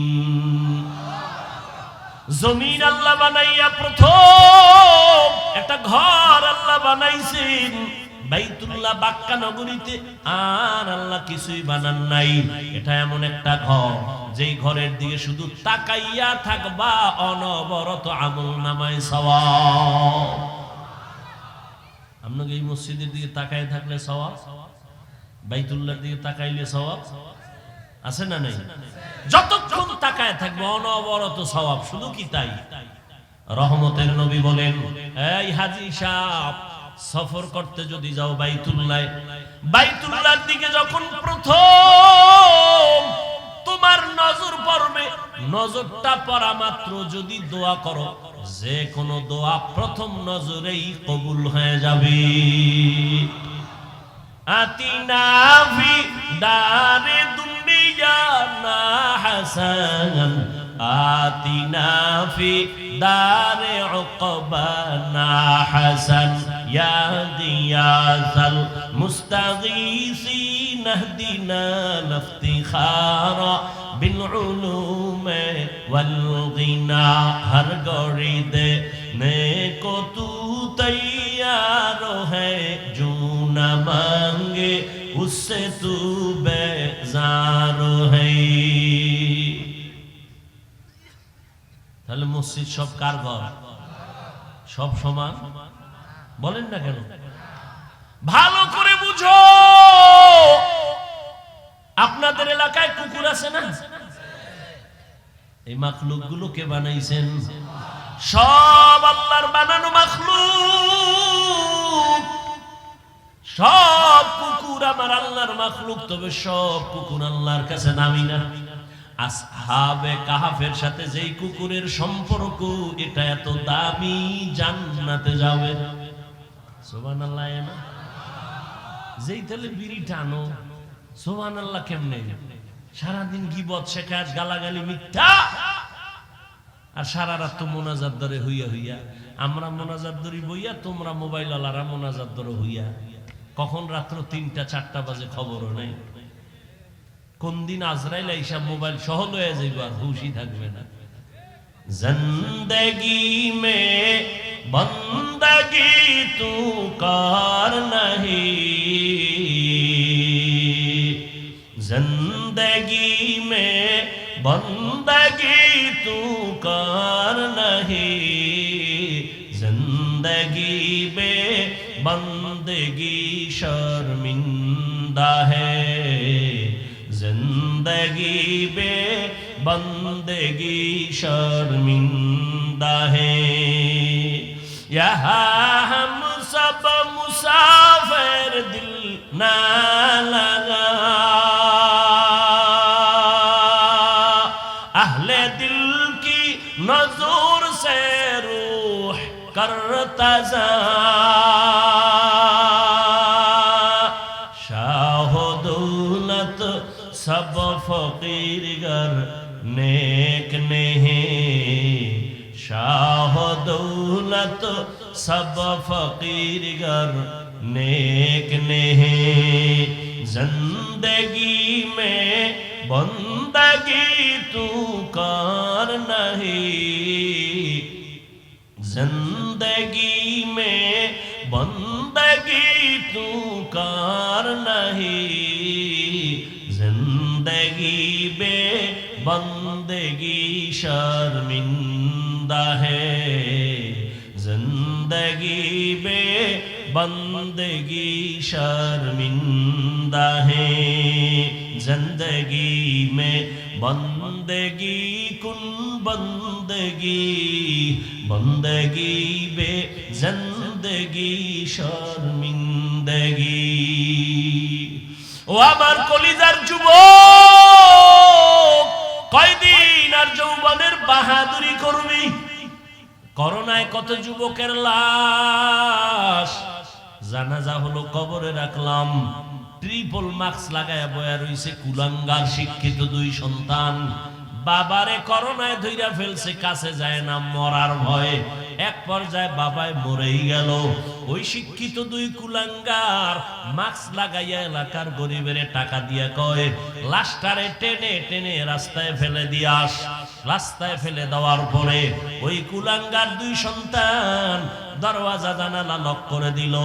জমিন আল্লাহ বানাইয়া প্রথম একটা ঘর আল্লাহ বানাইছেন বাইতুল্লাহ বাক্কা নগরীতে, আর আল্লাহ কিছুই বানান নাই। এটা এমন একটা ঘর যেই ঘরের দিকে শুধু তাকাইয়া থাকবা, অনবরত আমলনামায় সওয়াব। আপনাকে এই মসজিদের দিকে তাকায় থাকলে সওয়াব, বাইতুল্লাহর দিকে তাকাইলে সওয়াব আছে না নাই? যতক্ষণ তাকায় থাকবে অনবরত সওয়াব। শুধু কি তাই? রহমতের নবী বলেন, এই হাজী সাহেব সফর করতে যদি যাও বাইতুল্লাহর দিকে যখন প্রথম তোমার নজর পড়বে, নজরটা পড়া মাত্র যদি দোয়া করো, যে কোনো দোয়া প্রথম নজরেই কবুল হয়ে যাবে। আতিনা ফি দারে দুনিয়া না হাসান, আতিনা ফি দারে উকবা না হাসান, ইয়া গিয়াসাল মুস্তাগীসিন ইহদিনা লিফতিখারা বিল উলুমে ওয়াল গিনা। হর গড়ি দে নেকো তু তৈয়ার হ্যায়, জো না মাंगे उससे तू बेजार है। তাহলে মসজিদ সব কার ঘর? সব সমান বলেন না কেন? ভালো করে বুঝো। আপনাদের এলাকায় কুকুর আছে না? এই মাখলুক গুলো কে বানাইছেন? সব আল্লাহর বানানো মাখলুক। সব কুকুর আমার আল্লাহর মাখলুক, তবে সব কুকুর আল্লাহর কাছে দামি না। আসহাবে কাহাফের সাথে যেই কুকুরের সম্পর্ক, এটা এত দামি, জান্নাতে যাবে। সুবহানাল্লাহ। না যেই তেলে বিড়ি টানো, সুবহানাল্লাহ কেমনে? সারাদিন গীবত, শেখায়ত, গালাগালি, মিথ্যা, আর সারা রাত তো মোনাজাত ধরে হইয়া হইয়া। আমরা মোনাজাত ধরি বইয়া, তোমরা মোবাইল ওয়ালারা মোনাজাত ধরে হইয়া। কখন রাত্র 3টা 4টা বাজে খবরও নেই। কোন দিন আজরাইল আইসা মোবাইল সহ লয়ে যাইব, আর হুশই থাকবে না। জিন্দেগি মে বন্দগি তু কার নহি, जिंदगी में बंदगी तू कर नहीं, जिंदगी में बंदगी शर्मिंदा है, जिंदगी में बंदगी शर्मिंदा है। यहाँ हम सब मुसाफिर, दिल ना लगा, अहले दिल की नजर से रूह करता जा, शाह दौलत सब फकीर गर नेक नहीं, शाह दौलत सब फकीर गर नेक नहीं, जिंदगी में बंदगी तू कर नहीं, जिंदगी में बंदगी तू कर नहीं, जिंदगी में बंदगी शर्मिंदा है, जिंदगी में बंदगी शर्मिंदा है, जिंदगी में बंदगी कुन बंदगी, बंदगी बे जिंदगी शर्मिंदगी। ও আমার কলিজার যুবক, কয়দিন আর যৌবনের বাহাদুরি করবি? করোনায় কত যুবকের লাশ, জানাজা হলো, কবরে রাখলাম, ট্রিপল মাস্ক লাগায়া বয়া রইছে কুলাঙ্গার শিক্ষিত 2 সন্তান। বাবারে করোনায় ধইরা ফেলছে, কাছে যায় না, মরার ভয়ে। এক পর্যায়ে বাবায় মরেই গেল। ওই শিক্ষিত 2 কুলাঙ্গার মাস্ক লাগাইয়া এলাকার গরিবের টাকা দিয়া কয়, লাশটারে টেনে টেনে রাস্তায় ফেলে দিয়াস। রাস্তায় ফেলে দেওয়ার পরে ওই কুলাঙ্গার 2 সন্তান দরওয়াজা জানালা লক করে দিল।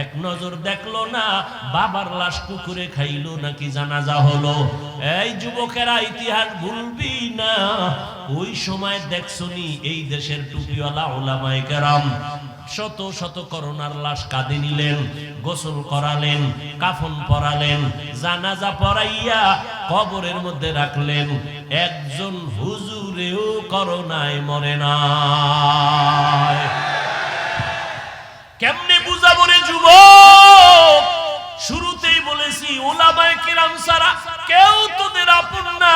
এক নজর দেখলো না বাবার লাশ কুকুরে খাইলো নাকি জানাজা হলো। এই যুবকেরা, ইতিহাস ভুলবি না। ওই সময় দেখছনি এই দেশের টুপিওয়ালা উলামায়ে কেরাম শত শত করোনার লাশ কাঁধে নিলেন, গোসল করালেন, কাফন পরালেন, জানাজা পড়াইয়া কবরের মধ্যে রাখলেন। একজন হুজুরেও করোনায় মরে না। কেমনে বুঝাবো রে যুবক? শুরুতেই বলেছি, উলামায়ে কেরাম ছাড়া কেউ তোদের আপন না।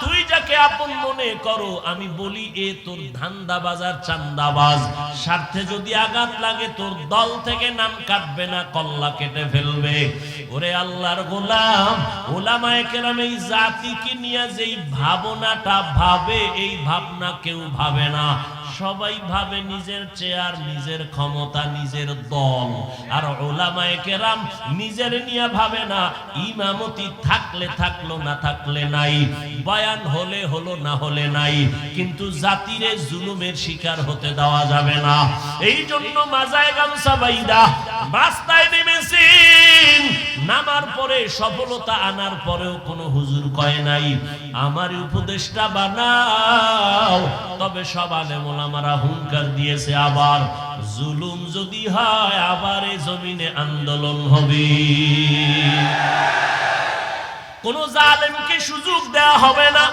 তুই যাকে আপন মনে করো, আমি বলি এ তোর ধান্দাবাজ আর চান্দাবাজ। স্বার্থে যদি আঘাত লাগে তোর দল থেকে নাম কাটবে না, কল্লা কেটে ফেলবে। ওরে আল্লাহর গোলাম, উলামায়ে কেরাম এই জাতিকে নিয়ে যেই ভাবনাটা ভাবে, এই ভাবনা কেউ ভাবে না। সবাই ভাবে নিজের চেয়ার, নিজের ক্ষমতা, নিজের দল। আর উলামায়ে কেরাম নিজের নিয়ে ভাবে না। ইমামতি থাকলে থাকলো, না থাকলে নাই, বয়ান হলে হলো, না হলে নাই। কিন্তু জাতিরে জুলুমের শিকার হতে দেওয়া যাবে না। এই জন্য মাজায় গামছা বাইদা রাস্তায় নেমেছেন। নামার পরে সফলতা আনার পরেও কোনো হুজুর কয় নাই আমার উপদেশটা বানাও। তবে সব আলেম ওলামারা হুঙ্কার দিয়েছে, আবার জুলুম যদি হয় আবার এই জমিনে আন্দোলন হবে। কোন জালেমকে সুযোগ দেওয়া হবে না।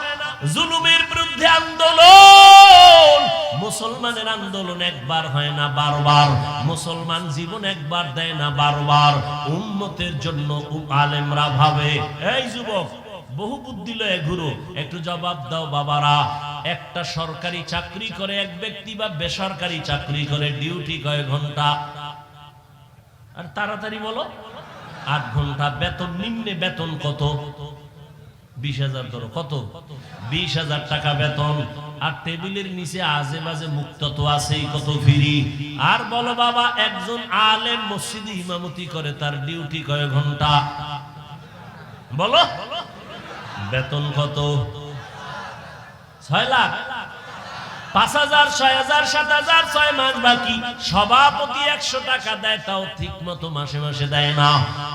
জুলুমের বিরুদ্ধে আন্দোলন মুসলমানের আন্দোলন একবার হয় না বারবার, মুসলমান জীবন একবার দেয় না বারবার। উম্মতের জন্য আলেমরা ভাবে। এই যুবক, বহু বুদ্ধি লয়ে ঘুরো, একটু জবাব দাও বাবারা। একটা সরকারি চাকরি করে এক ব্যক্তি বা বেসরকারি চাকরি করে, ডিউটি কয় ঘন্টা? আর তাড়াতাড়ি বলো। 8 ঘন্টা। বেতন, নিম্নে বেতন কত? 20,000 ধরো। কত? 20,000 টাকা বেতন। আর টেবিলের নিচে আজে বাজে মুক্ত তো আছেই, কত ফ্রি। আর বলো বাবা, একজন আলেম মসজিদে ইমামতি করে, তার ডিউটি কয় ঘন্টা? বলো। বেতন কত? 6 লাখ। 5,000, 6,000, 7,000, 6 মাস বাকি। সভাপতি 100 টাকা দেয়, তাও ঠিক মতো মাসে মাসে দেয় না।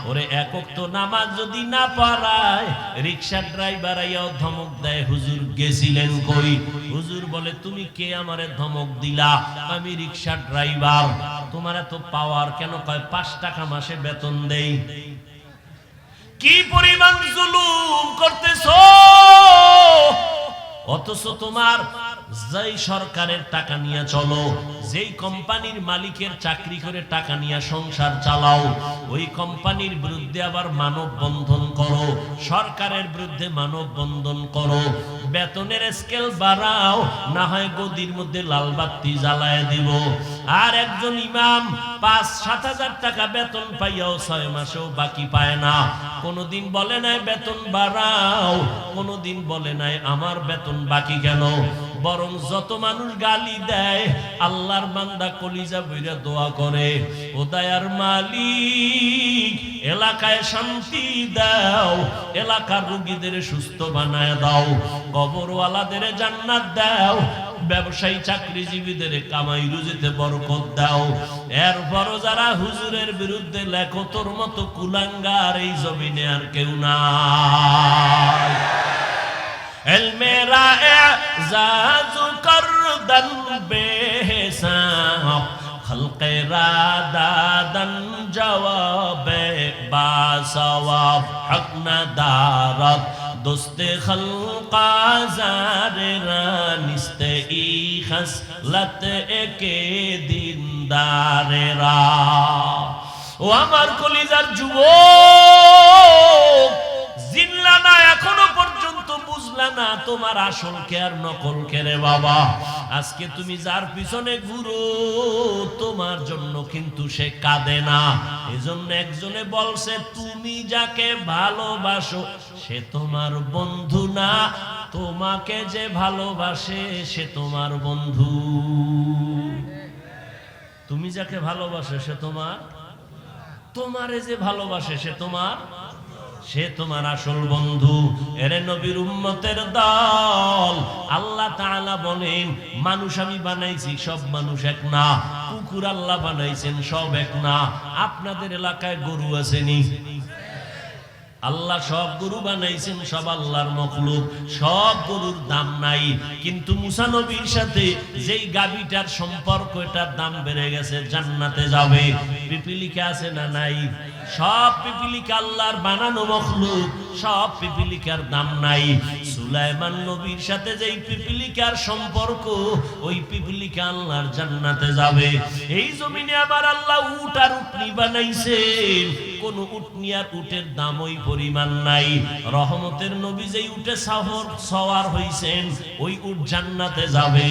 ওরে একক তো নামাজ যদি না পড়ায়, রিক্সার ড্রাইভার আইয়াও ধমক দেয়, হুজুর গেছিলেন কই? হুজুর বলে, তুমি কে আমারে ধমক দিলা? আমি রিক্সার ড্রাইভার। তোমার এত পাওয়ার কেন? কয় 5 টাকা মাসে বেতন দেই। কি পরিমাণ জুলুম করতেছো! অথচ তোমার যেই সরকারের টাকা নিয়ে চলো, যেই কোম্পানির মালিকের চাকরি করে টাকা নিয়ে সংসার চালাও, ওই কোম্পানির বিরুদ্ধে আবার মানববন্ধন করো, সরকারের বিরুদ্ধে মানববন্ধন করো, বেতনের স্কেল বাড়াও, না হয় গদির মধ্যে লাল বাতি জ্বালায় দিব। আর একজন ইমাম 5-7 হাজার টাকা বেতন পাইয়াও 6 মাসেও বাকি পায় না। কোনদিন বলে নাই বেতন বাড়াও, কোনদিন বলে নাই আমার বেতন বাকি কেন। বরং যত মানুষ গালি দেয়, আল্লাহর বান্দা কলিজা বইরা দোয়া করে, ও দয়ার মালিক, এলাকায় শান্তি দাও, এলাকার রোগীদের সুস্থ বানায় দাও, কবরওয়ালাদের জান্নাত দাও, ব্যবসায়ী চাকরিজীবীদের কামাই রুজিতে বরকত দাও। এরপরও যারা হুজুরের বিরুদ্ধে লেখো, তোর মতো কুলাঙ্গার এই জমিনে আর কেউ নাই। মেরা এজাজু করদন বেহিসাব, খলকে রাদাদন জওয়াবে বাসওয়াব, হক নদারত দোস্তে খলকা জারেরা, নিস্তে ই খসলত একে দিনদারেরা। ও আমার কলিজার যুবক, জিনলা না এখনো পর্যন্ত বুঝলা না তোমার আসল কে আর নকল কে রে বাবা। আজকে তুমি যার পিছনে ঘুরো, তোমার জন্য কিন্তু সে কাঁদে না। এজন্য একজনে বলছে, তুমি যাকে ভালোবাসো সে তোমার বন্ধু না, তোমাকে যে ভালোবাসে সে তোমার বন্ধু। তুমি যাকে ভালোবাসো সে তোমার, তোমারে যে ভালোবাসে সে তোমার, সে তোমার আসল বন্ধু। এরে নবীর উম্মতের দল, আল্লাহ তাআলা বলেন, মানুষ আমি বানাইছি, সব মানুষ এক না। কুকুর আল্লাহ বানাইছেন, সব এক না। আপনাদের এলাকায় গরু আসেনি? আল্লাহ সব গরু বানাইছেন, সব আল্লাহর মখলুক, সব গরুর দাম নাই। কিন্তু মুসা নবীর সাথে যেই গাভীটার সম্পর্ক, এটার দাম বেড়ে গেছে, জান্নাতে যাবে। পিপিলিকা আছে না নাই? সব পিপিলিকা আল্লাহর বানানো মখলুক, সব পিপিলিকার দাম নাই। সুলাইমান নবীর সাথে যেই পিপিলিকার সম্পর্ক, ওই পিপিলিকা আল্লাহর জান্নাতে যাবে। এই জমিনে আবার আল্লাহ উট আর উটনি বানাইছেন, কোন উটনি আর উটের দাম ওই পরিমাণ নাই। রহমতের নবী যেই উটে সওয়ার হইছেন, ওই উট জান্নাতে যাবে।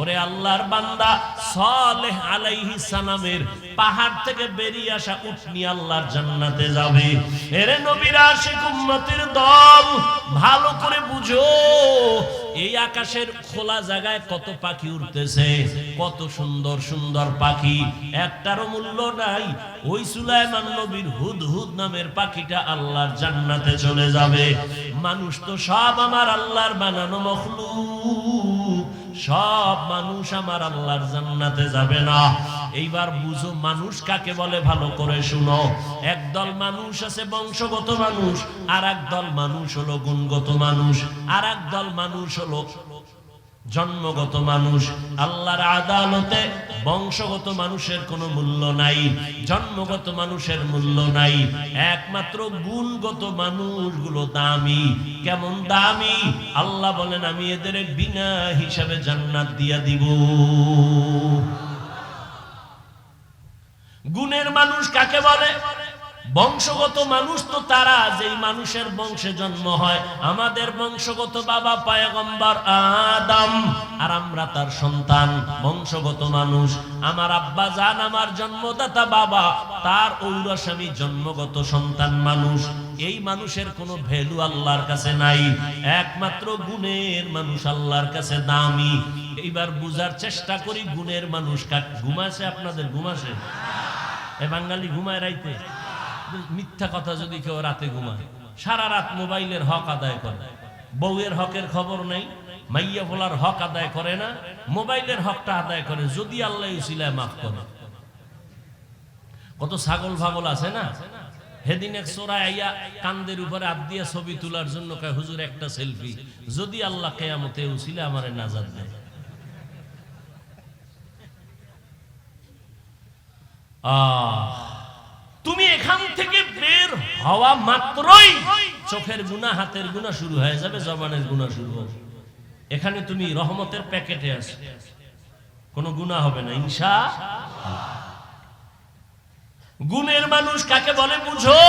ওরে আল্লাহর বান্দা, সালেহ আলাইহিস সালামের পাহাড় থেকে বেরিয়ে আসা উটনি আল্লাহর জান্নাতে যাবে। এরে নবীর আশিক উম্মতের দল, ভালো করে বুঝো, এই আকাশের খোলা জায়গায় কত পাখি উড়তেছে, কত সুন্দর সুন্দর পাখি, একটারও মূল্য নাই। ওই সুলাইমান নবীর হুদহুদ নামের পাখিটা আল্লাহর জান্নাতে চলে যাবে। মানুষ তো সব আমার আল্লাহর বানানো মখলুক, সব মানুষ আমার আল্লাহর জান্নাতে যাবে না। এইবার বুঝো মানুষ কাকে বলে, ভালো করে শুনো। একদল মানুষ আছে বংশগত মানুষ, আর একদল মানুষ হলো গুণগত মানুষ, আর একদল মানুষ হলো জন্মগত মানুষ, আল্লাহর আদালতে বংশগত মানুষের কোনো মূল্য নাই, জন্মগত মানুষের মূল্য নাই, একমাত্র গুণগত মানুষগুলো দামি। কেমন দামি? আল্লাহ বলেন আমি এদের বিনা হিসাবে জান্নাত দিয়া দিব। গুণের মানুষ কাকে বলে? বংশগত মানুষ তো তারা যেই মানুষের বংশে জন্ম হয়। আমাদের বংশগত বাবা পয়গম্বর আদম, আর আমরা তার সন্তান, বংশগত মানুষ। আমার আব্বা জান, আমার জন্মদাতা বাবা, তার ঔরস আমি জন্মগত সন্তান মানুষ। এই মানুষের কোনো ভ্যালু আল্লাহর কাছে নাই, একমাত্র গুণের মানুষ আল্লাহর কাছে দামি। এইবার বুঝার চেষ্টা করি গুণের মানুষ ঘুমাছে। আপনাদের ঘুমাছে? এ বাঙালি ঘুমায় রাইতে? মিথ্যা কথা যদি কেউ রাতে ঘুমায়, সারা রাত মোবাইলের হক আদায় করে, বউয়ের হকের খবর নেই, মাইয়া বলার হক আদায় করে না, মোবাইলের হকটা আদায় করে, যদি আল্লাহ উসিলায় মাফ করে। কত ছাগল ফাগল আছে না? সেদিন এক চোরাই আইয়া কান্দের উপরে হাত দিয়ে ছবি তোলার জন্য কয় হুজুর একটা সেলফি, যদি আল্লাহ কিয়ামতে উসিলা আমারে নাজাত দেয়। তুমি এখান থেকে বের হওয়া মাত্রই চোখের গুনাহ, হাতের গুনাহ শুরু হয়ে যাবে, জবানের গুনাহ শুরু হবে। এখানে তুমি রহমতের প্যাকেটে আছো, কোনো গুনাহ হবে না ইনশাআল্লাহ। গুণের মানুষ কাকে বলে বুঝো?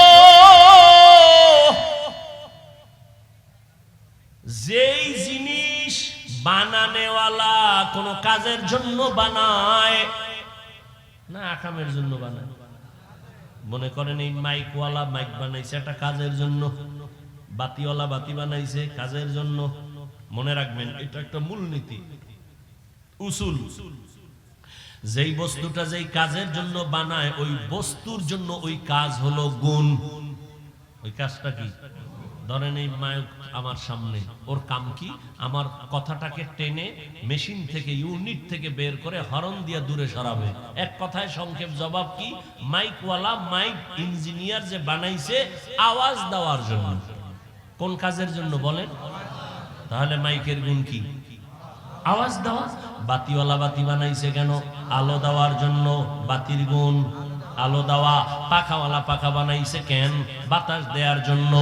যেই জিনিস বানানেওয়ালা কোন কাজের জন্য বানায় না, আকামের জন্য বানায়। মনে করেন এই মাইকওয়ালা মাইক বানাইছে একটা কাজের জন্য, বাতিওয়ালা বাতি বানাইছে কাজের জন্য। মনে রাখবেন এটা একটা মূলনীতি, উসুল। যেই বস্তুটা যেই কাজের জন্য বানায়, ওই বস্তুর জন্য ওই কাজ হলো গুণ। ওই কাজটা কি? ধরেন এই মাইক আমার সামনে, ওর কাম কি? আমার কথাটাকে টেনে মেশিন থেকে, ইউনিট থেকে বের করে হরন দিয়া দূরে সরাবে। এক কথায় সংক্ষেপ জবাব কি? মাইকওয়ালা, মাইক ইঞ্জিনিয়ার যে বানাইছে আওয়াজ দেওয়ার জন্য। কোন কাজের জন্য বলেন? তাহলে মাইকের গুণ কি? আওয়াজ দেওয়া। বাতিওয়ালা বাতি বানাইছে কেন? আলো দেওয়ার জন্য, বাতির গুণ আলো দেওয়া। পাখাওয়ালা পাখা বানাইছে কেন? বাতাস দেওয়ার জন্য,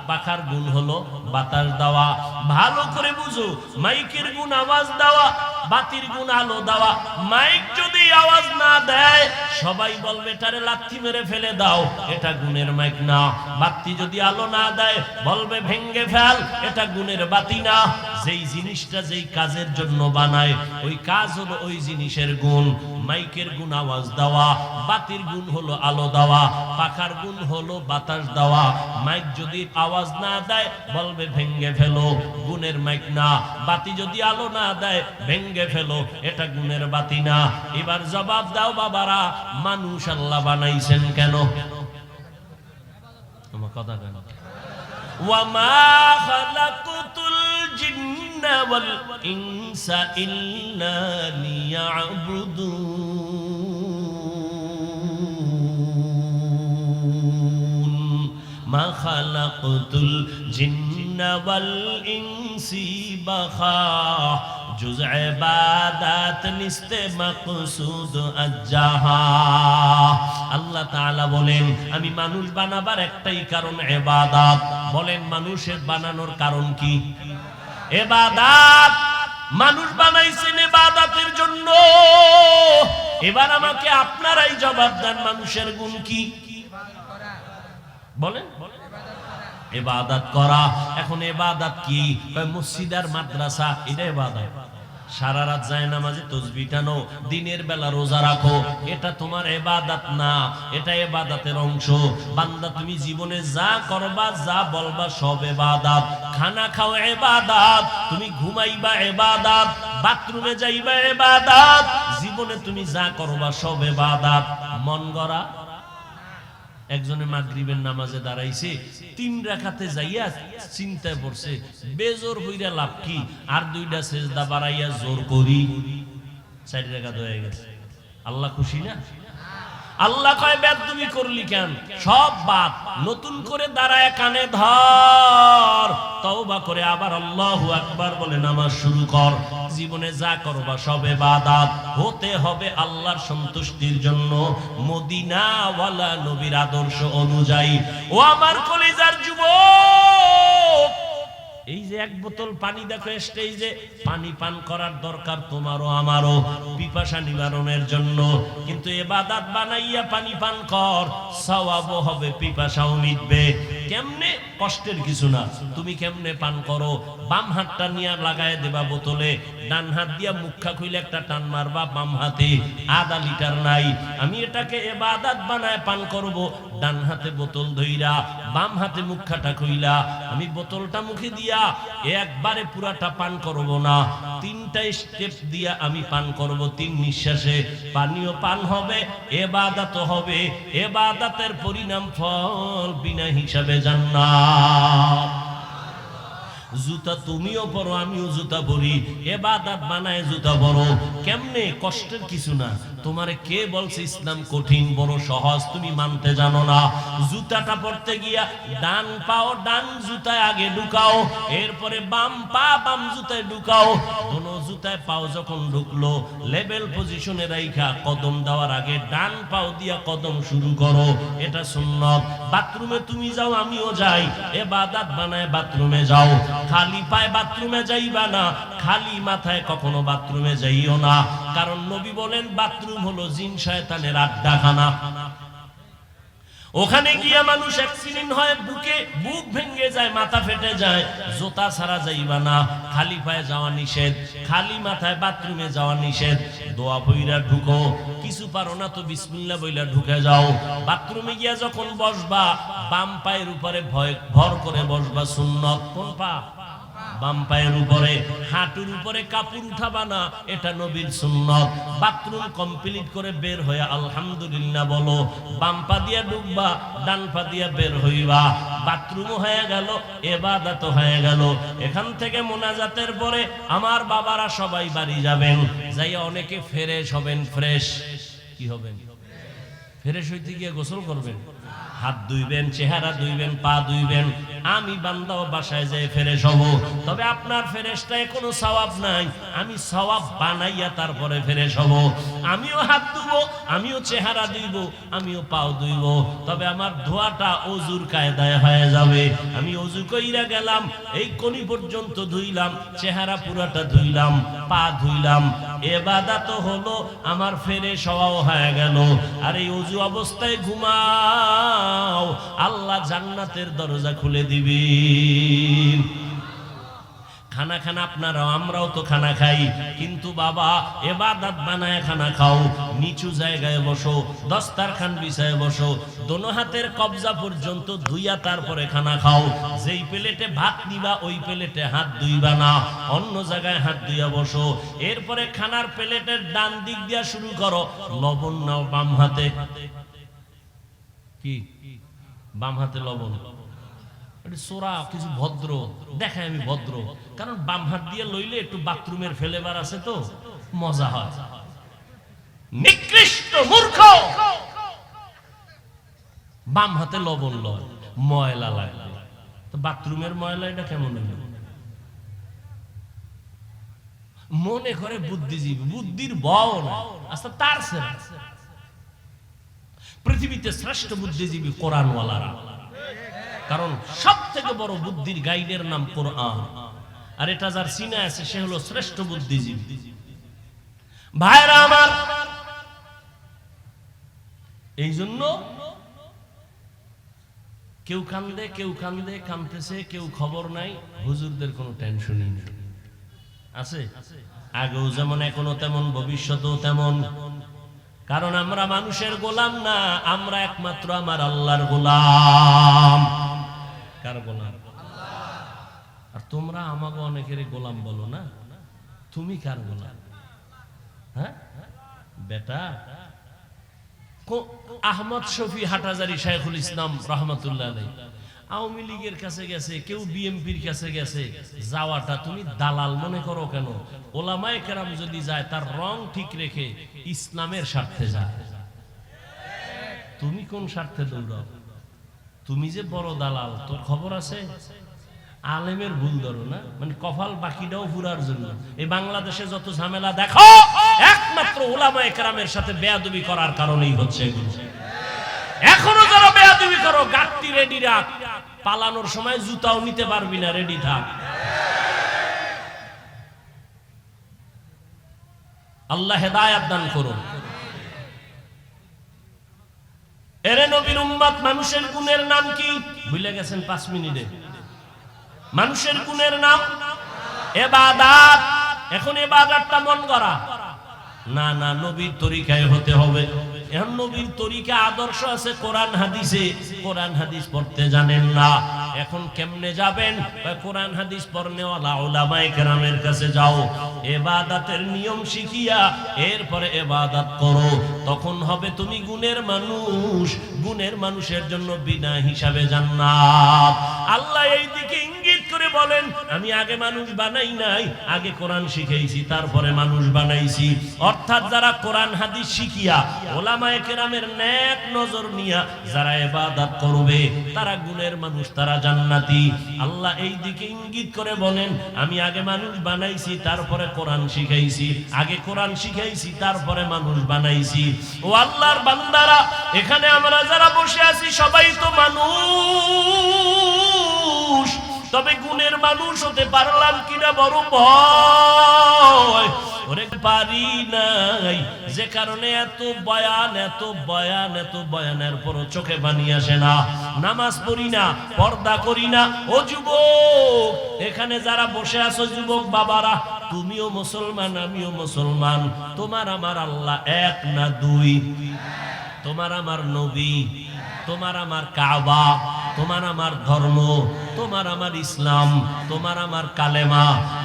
পাখার গুণ হলো বাতাস দেওয়া। ভালো করে বুঝো, মাইকের গুণ আওয়াজ দেওয়া, বাতির গুণ আলো দেওয়া। মাইক যদি আওয়াজ না দেয় সবাই বলবে এটারে লাথি মেরে ফেলে দাও, এটা গুণের মাইক না। বাতি যদি আলো না দেয় বলবে ভেঙ্গে ফেল, এটা গুণের বাতি না। যেই জিনিসটা যেই কাজের জন্য বানায় ওই কাজ হলো ওই জিনিসের গুণ। মাইকের গুণ আওয়াজ দেওয়া, বাতির গুণ হলো আলো দেওয়া, পাখার গুণ হলো বাতাস দেওয়া। মাইক যদি আওয়াজ না দেয় বলবে ভেঙ্গে ফেলো, গুণের মাইক না। বাতি যদি আলো না দেয় ভেঙ্গে ফেলো, এটা গুণের বাতি না। এবার জবাব দাও বাবারা, মানুষ আল্লাহ বানাইছেন কেন? আমার কথা কেন? ওয়ামা খালাকুতুল জিন্না ওয়াল ইনসা ইল্লা লিয়াবুদুন। মা খালাকুতুল জিন্না ওয়াল ইনসি বাখা जुज़ इबादत निस्ते मक़सूद अज्जाहा। আল্লাহ তাআলা বলেন আমি মানুষ বানাবার একটাই কারণ ইবাদত। বলেন মানুষের বানানোর কারণ কি? ইবাদত। মানুষ বানাইছেন ইবাদতের জন্য। এবার আমাকে আপনারাই জবাব দেন, মানুষের গুণ কি? বলেন। ইবাদত করা। এখন ইবাদত কি? মসজিদ আর মাদ্রাসা, এটা ইবাদত। সারা রাত যায় নামাজে তাসবিহ টানো, দিনের বেলা রোজা রাখো, এটা তোমার ইবাদত না, এটা ইবাদতের অংশ। বান্দা তুমি জীবনে যা করবা, যা বলবা সব ইবাদত। খানা খাও ইবাদত, তুমি ঘুমাইবা ইবাদত, বাথরুমে যাইবা ইবাদত, জীবনে তুমি যা করবা সব ইবাদত। মন গড়া একজনে মাগরিবের নামাজে দাঁড়াইছে, 3 রাকাতে যাইয়া চিন্তায় পড়ছে বেজোর হইরা লাভ কি, আর 2টা সেজদা বাড়াইয়া জোর করি 4 রাকাত হয়ে গেছে। আল্লাহ খুশি না? আল্লাহ কয় বেয়াদবি করলি কেন? সব বাদ, নতুন করে দাঁড়ায় কানে ধর, তওবা করে আবার আল্লাহু আকবার বলে নামাজ শুরু কর। জীবনে যা করবা সব ইবাদত হতে হবে আল্লাহর সন্তুষ্টির জন্য, মদিনাওয়ালা নবীর আদর্শ অনুযায়ী। ও আমার কলিজার যুবক, এই যে এক বোতল পানি দেখো স্টেজে, পানি পান করার দরকার তোমারও আমারও পিপাসা নিবারণের জন্য, কিন্তু ইবাদত বানাইয়া পানি পান কর, সওয়াবও হবে, পিপাসাও মিটবে। কেমনে? কষ্টের কিছু না। তুমি কেমনে পান করো? বাম হাতটা নিয়ে লাগায় দেবা বোতলে, ডান হাত দিয়া মুখা খুইলে একটা টান মারবা বাম হাতে, আধা লিটার নাই। আমি এটাকে ইবাদত বানায় পান করব, ডান হাতে বোতল ধইরা বাম হাতে মুখাটা খুইলা আমি বোতলটা মুখে দিয়া একবারে পুরাটা পান করব না, তিনটা স্টেপ দিয়া আমি পান করব। 3 নিঃশ্বাসে পানিও পান হবে, ইবাদত হবে, ইবাদতের পরিণাম ফল বিনা হিসাবে জান্নাত। জুতা তুমিও পরো, আমিও জুতা পরি, ইবাদত বানায় জুতা পরো। কেমনে? কষ্টের কিছু না। তোমারে কে বলছে ইসলাম কঠিন? বড় সহজ, তুমি মানতে জানো না। জুতাটা পরতে গিয়া ডান পাও ডান জুতায় আগে ঢুকাও, এরপরে বাম পা বাম জুতায় ঢুকাও। দোনো জুতায় পাও যখন ঢুকলো, লেভেল পজিশনে রাইখা কদম দেওয়ার আগে ডান পাও দিয়া কদম শুরু করো, এটা সুন্নাত। বাথরুমে তুমি যাও, আমিও যাই, ইবাদত বানায় বাথরুমে যাও। খালি পায়ে বাথরুমে যাইবা না, খালি মাথায় কখনো বাথরুমে যাইও না, কারণ নবী বলেন বাথরুম হলো জিন শয়তানের আড্ডাখানা। ওখানে গিয়া মানুষ অ্যাক্সিডেন্ট হয়, বুক ভেঙে যায়, মাথা ফেটে যায়। জুতা ছাড়া যাইবা না, খালি পায়ে যাওয়া নিষেধ, খালি মাথায় বাথরুমে যাওয়া নিষেধ। দোয়া বইরা ঢুকো, কিছু পারো না তো বিসমিল্লাহ বইলা ঢুকে যাও। বাথরুমে গিয়া যখন বসবা, বাম পায়ের উপরে ভর করে বসবা, সুন্নাত। কোন পা? বাম পায়ের উপরে। হাঁটুর উপরে কাপড় উঠাবা না, এটা নবীর সুন্নাত। বাথরুম কমপ্লিট করে বের হয়ে আলহামদুলিল্লাহ বলো, বাম পা দিয়া ঢুকবা, ডান পা দিয়া বের হইবা। বাথরুমও হয়ে গেল, ইবাদত হয়ে গেল। এখান থেকে মোনাজাতের পরে আমার বাবারা সবাই বাড়ি যাবেন, যাইয়া অনেকে ফ্রেশ হবেন। ফ্রেশ কি হবেন? ফ্রেশ হইতে গিয়ে গোসল করবেন, হাত ধুইবেন, চেহারা ধুইবেন, পা ধুইবেন। আমি বান্দাও বাসায় যাই ফ্রেশ হব, তবে আপনার ফ্রেশটায় কোনো সওয়াব নাই। আমি সওয়াব বানাইয়া তারপরে ফ্রেশ হব। আমিও হাত ধুবো, আমিও চেহারা ধুইব, আমিও পাও ধুইব, তবে আমার ধোয়াটা ওযুর কায়দায় হয়ে যাবে। আমি ওযু কইরা গেলাম, এই কোনি পর্যন্ত ধুইলাম, চেহারা পুরাটা ধুইলাম, পা ধুইলাম, ইবাদত হলো আমার, ফ্রেশ হওয়াও হয়ে গেল। আর এই ওযু অবস্থায় ঘুমাও, আল্লাহ জান্নাতের দরজা খুলে দিবেন। খানা খানা আপনারাও, আমরাও তো খানা খাই, কিন্তু বাবা ইবাদত বানায় খানা খাও। নিচু জায়গায় বসো, দস্তারখান বিছায় বসো, দোনো হাতের কবজা পর্যন্ত ধুইয়া তারপরে খানা খাও। যেই প্লেটে ভাত নিবা ওই প্লেটে হাত ধুইবা না, অন্য জায়গায় হাত ধুইয়া বসো। এরপরে খানার প্লেটের ডান দিক দিয়া শুরু করো, লবণ নাও বাম হাতে। কি? বাম হাতে লবণ। সোরা কিছু ভদ্র দেখায়, আমি ভদ্র, কারণ বাম হাত দিয়ে লইলে একটু বাথরুমের ফ্লেভার আছে তো মজা হয়। নিকৃষ্ট মূর্খ, বাম হাতে লবণ লয়, ময়লা লাগে তো বাথরুমের ময়লা, এটা কেমন হইল? মনে করে বুদ্ধিজীবী, বুদ্ধির বও না, আচ্ছা তার পৃথিবীতে শ্রেষ্ঠ বুদ্ধিজীবী কোরআনওয়ালারা, কারণ সব থেকে বড় বুদ্ধির গাইডের নাম কোরআন। আর এটা যার সিনে আছে সে হলো শ্রেষ্ঠ বুদ্ধিজীবী। ভাইরা আমার, এই জন্য কেউ কান্দে, কেউ কান্দে, কান্দতেছে, কেউ খবর নাই। হুজুরদের কোনো টেনশনই নেই, আছে আগেও যেমন, এখনো তেমন, ভবিষ্যতেও তেমন। কারণ আমরা মানুষের গোলাম না, আমরা একমাত্র আমার আল্লাহর গোলাম। কার গোলাম? আর তোমরা আমাকে অনেকের গোলাম বলো না, তুমি কার গোলাম? হ্যাঁ বেটা, আহমদ শফি হাটাজারি শাইখুল ইসলাম রাহমাতুল্লাহ আলাইহি আওয়ামী লীগের কাছে গেছে, কেউ বিএনপির কাছে গেছে। যাওয়াটা তুমি দালাল মনে করো কেন? ওলামায়ে কেরাম যদি যায়, তার রং ঠিক রেখে ইসলামের স্বার্থে যায়। তুমি কোন স্বার্থে দৌড়াও? তুমি যে বড় দালাল, তোর খবর আছে? আলেমের ভুল ধরো না, মানে কপাল বাকিটাও পুরার জন্য। এই বাংলাদেশে যত ঝামেলা দেখো, একমাত্র উলামায়ে কেরামের সাথে বেয়াদবি করার কারণেই হচ্ছে এগুলো। এখনো যারা বেয়াদবি করো, গাট্টি রেডি রাখ, পালানোর সময় জুতাও নিতে পারবি না, রেডি থাক। আল্লাহ হেদায়েত দান করুন। এরে নবীর উম্মত, মানুষের গুণের নাম কি ভুলে গেছেন? 5 মিনিটে মানুষের গুণের নাম ইবাদত। এখন ইবাদতটা মন গড়া না, না, নবীর তরিকায় হতে হবে। এখন নবীর তরিকা আদর্শ আছে কোরআন হাদিসে, কোরআন হাদিস পড়তে জানেন না, এখন কেমনে যাবেন? কোরআন হাদিস পড়নেওয়ালা উলামায়ে কেরামের কাছে যাও, ইবাদতের নিয়ম শিখিয়া এরপরে ইবাদত করো, তখন হবে তুমি গুণের মানুষ। গুণের মানুষের জন্য বিনা হিসাবে জান্নাত। আল্লাহ এই দিকে ইঙ্গিত করে বলেন, আমি আগে মানুষ বানাই নাই, আগে কোরআন শিখাইছি, তারপরে মানুষ বানাইছি। অর্থাৎ যারা কোরআন হাদিস শিখিয়া উলামায়ে কেরামের নেক নজর নিয়া যারা ইবাদত করবে, তারা গুণের মানুষ, তারা জান্নাতি। আল্লাহ এই দিকে ইঙ্গিত করে বলেন, আমি আগে মানুষ বানাইছি, তারপরে কোরআন শিখাইছি, আগে কোরআন শিখাইছি, তারপরে মানুষ বানাইছি। ও আল্লাহর বান্দারা, এখানে আমরা যারা বসে আছি সবাই তো মানুষ, তবে গুণের মানুষ হতে পারলাম কিনা বড় ভয়। ওরে পারি নাই, যে কারণে এত বয়ান, এত বয়ান, এত বয়ানের পর চোখে পানি আসে না, নামাজ পড়ি না, পর্দা করি না। ও যুবক, এখানে যারা বসে আছো যুবক বাবারা, তুমিও মুসলমান, আমিও মুসলমান। তোমার আমার আল্লাহ এক না দুই, তোমার আমার নবী, তোমার আমার কাবা, তোমার আমার ধর্ম, তোমার আমার ইসলাম, তোমার আমার কালেমা।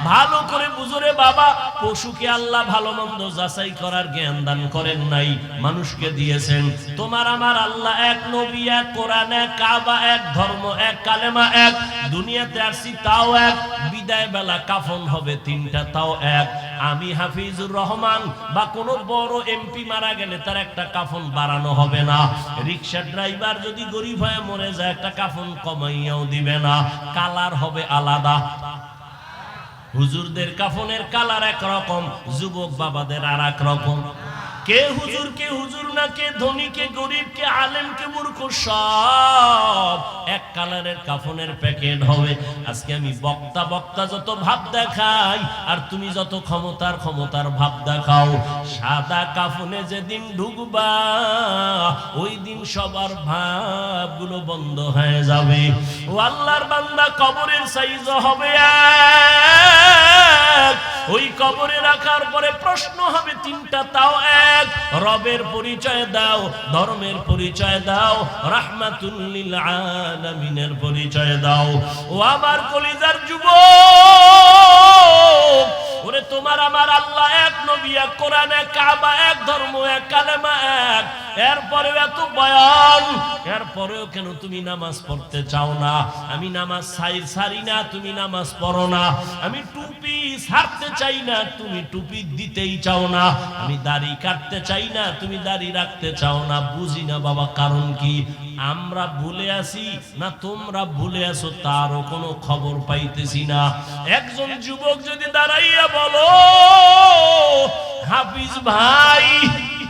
ভালো করে বুঝরে বাবা, পশুকে আল্লাহ ভালো মন্দ যাচাই করার জ্ঞান দান করেন নাই, মানুষকে দিয়েছেন। তোমার আমার আল্লাহ এক, নবী এক, কোরআন এক, কাবা এক, ধর্ম এক, কালেমা এক। দুনিয়াতে আসছি তাও এক, বিদায় বেলা কাফন হবে 3টা, তাও এক। আমি হাফিজুর রহমান বা কোনো বড় এমপি মারা গেলে তার একটা কাফন বাড়ানো হবে না। রিকশা ড্রাইভার যদি গরিব হয়ে মরে যায়, একটা কাফন কমাইয়াও দিবে না, কালার হবে আলাদা। হুজুরদের কাফনের কালার একরকম, যুবক বাবাদের আর এক রকম। কে হুজুর, কে হুজুর না, কে ধনী, কে গরিব, কে আলেম, কে মূর্খ, সব এক কালারের কাফনের প্যাকেট হবে। আজকে আমি বক্তা যত ভাব দেখাই, আর তুমি যত ক্ষমতার ভাব দেখাও, সাদা কাফনে যেদিন ঢুকবা, ওই দিন সবার ভাবগুলো বন্ধ হয়ে যাবে। ও আল্লাহর বান্দা, কবরের সাইজ হবে এক, ওই কবরে রাখার পরে প্রশ্ন হবে 3টা, তাও এক। রবের পরিচয় দাও, ধর্মের পরিচয় দাও, রাহমাতুল লিল আলামিনের পরিচয় দাও। ও আমার কলিজার যুবক, ওরে তোমার আমার আল্লাহ এক, নবী এক, কোরআন এক, কাবা এক, ধর্ম এক, কালেমা এক। এরপরেও এত বয়ান, এরপরেও কেন তুমি নামাজ পড়তে চাও না? আমি নামাজ ছাড়ি না, তুমি নামাজ পড়ো না। আমি টুপি ছাড়তে চাই না, তুমি টুপি দিতেই চাও না। আমি দাড়ি কাটতে চাই না, তুমি দাড়ি রাখতে চাও না। বুঝি না বাবা, কারণ কি? আমরা ভুলে আছি না তোমরা ভুলে আছো, তারও কোনো খবর পাইতেছি না। একজন যুবক যদি দাঁড়াইয়া বলো, হাফিজ ভাই,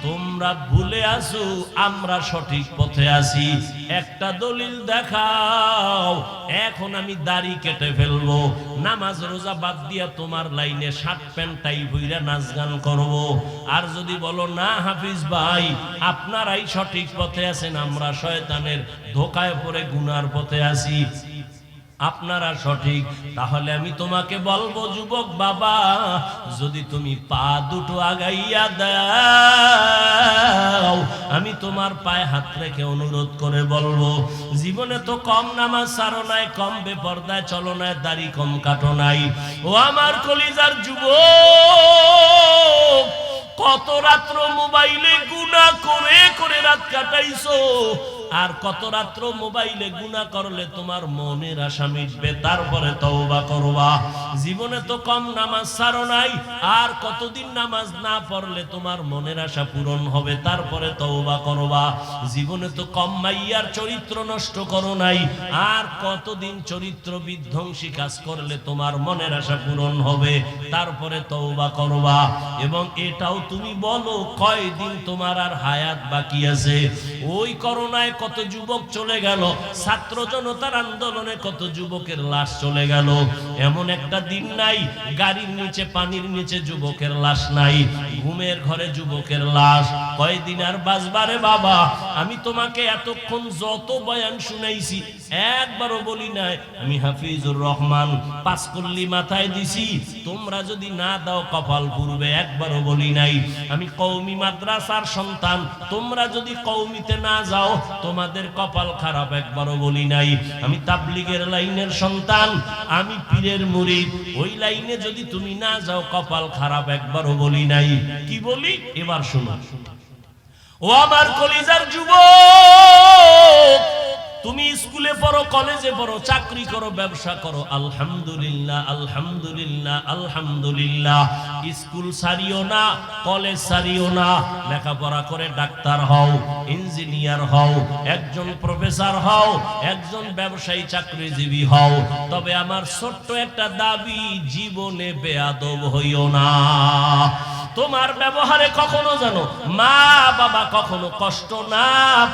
তোমরা ভুলে আছো, আমরা সঠিক পথে আছি, একটা দলিল দেখাও। এখন আমি দাড়ি কেটে ফেলবো, নামাজ রোজা বাদ দিয়া তোমার লাইনে শার্ট প্যান্ট টাই পইরা নাচ গান করবো। আর যদি বলো না হাফিজ ভাই, আপনারাই সঠিক পথে আছেন, আমরা শয়তানের ধোকায় পড়ে গুনার পথে আছি, আপনারা সঠিক, তাহলে আমি তোমাকে বলবো যুবক বাবা, যদি তুমি পা দুটো আগাইয়া দাও, আমি তোমার পায়ে হাত রেখে অনুরোধ করে বলবো, জীবনে তো কম নামাজ ছাড়ো নাই, কম বেপরদায় চলো নাই, দাড়ি কম কাটো নাই। ও আমার কলিজার যুবক, কত রাত্র মোবাইলে গুনাহ করে করে রাত কাটাইছো, আর কত রাত্র মোবাইলে গুনাহ করলে তোমার মনের আশা মিটবে, তারপরে তওবা করবা। জীবনে তো কম নামাজ ছাড়ো নাই, আর কতদিন নামাজ না পড়লে তোমার মনের আশা পূরণ হবে, তারপরে তওবা করবা। জীবনে তো কম মাইয়ার চরিত্র নষ্ট করো নাই, আর কতদিন চরিত্র বিধ্বংসী কাজ করলে তোমার মনের আশা পূরণ হবে, তারপরে তওবা করবা। এবং এটাও তুমি বলো কয়দিন তোমার আর হায়াত বাকি আছে। ওই করোনায় কত যুবক চলে গেল, ছাত্র জনতার আন্দোলনে কত যুবকের লাশ চলে গেল। এমন একটা দিন নাই গাড়ির নিচে পানির নিচে যুবকের লাশ নাই, ঘুমের ঘরে যুবকের লাশ। কয়দিন আর বাঁচবারে বাবা? আমি তোমাকে এতক্ষণ যত বয়ান শুনাইছি একবারও বলি নাই আমি হাফিজুর রহমান পাঁচকল্লি মাথায় দিছি, তোমরা যদি না দাও কপাল পুরবে, একবারও বলি নাই। আমি কওমি মাদ্রাসার সন্তান, তোমরা যদি কওমিতে না যাও তোমাদের কপাল খারাপ, একবারও বলি নাই। আমি তাবলীগের লাইনের সন্তান, আমি পীরের মুরিদ, ওই লাইনে যদি তুমি না যাও কপাল খারাপ, একবারও বলি নাই। কি বলি এবার শোনো। ও আমার কলিজার যুবক, তুমি স্কুলে পড়ো, কলেজে পড়ো, চাকরি করো, ব্যবসা করো, আলহামদুলিল্লাহ আলহামদুলিল্লাহ আলহামদুলিল্লাহ। স্কুল ছাড়িও না, কলেজ ছাড়িও না, লেখাপড়া করে ডাক্তার হও, ইঞ্জিনিয়ার হও, একজন প্রফেসর হও, একজন ব্যবসায়ী চাকরিজীবী হও। তবে আমার ছোট্ট একটা দাবি, জীবনে বেয়াদব হইও না। তোমার ব্যবহারে কখনো যেন মা বাবা কখনো কষ্ট না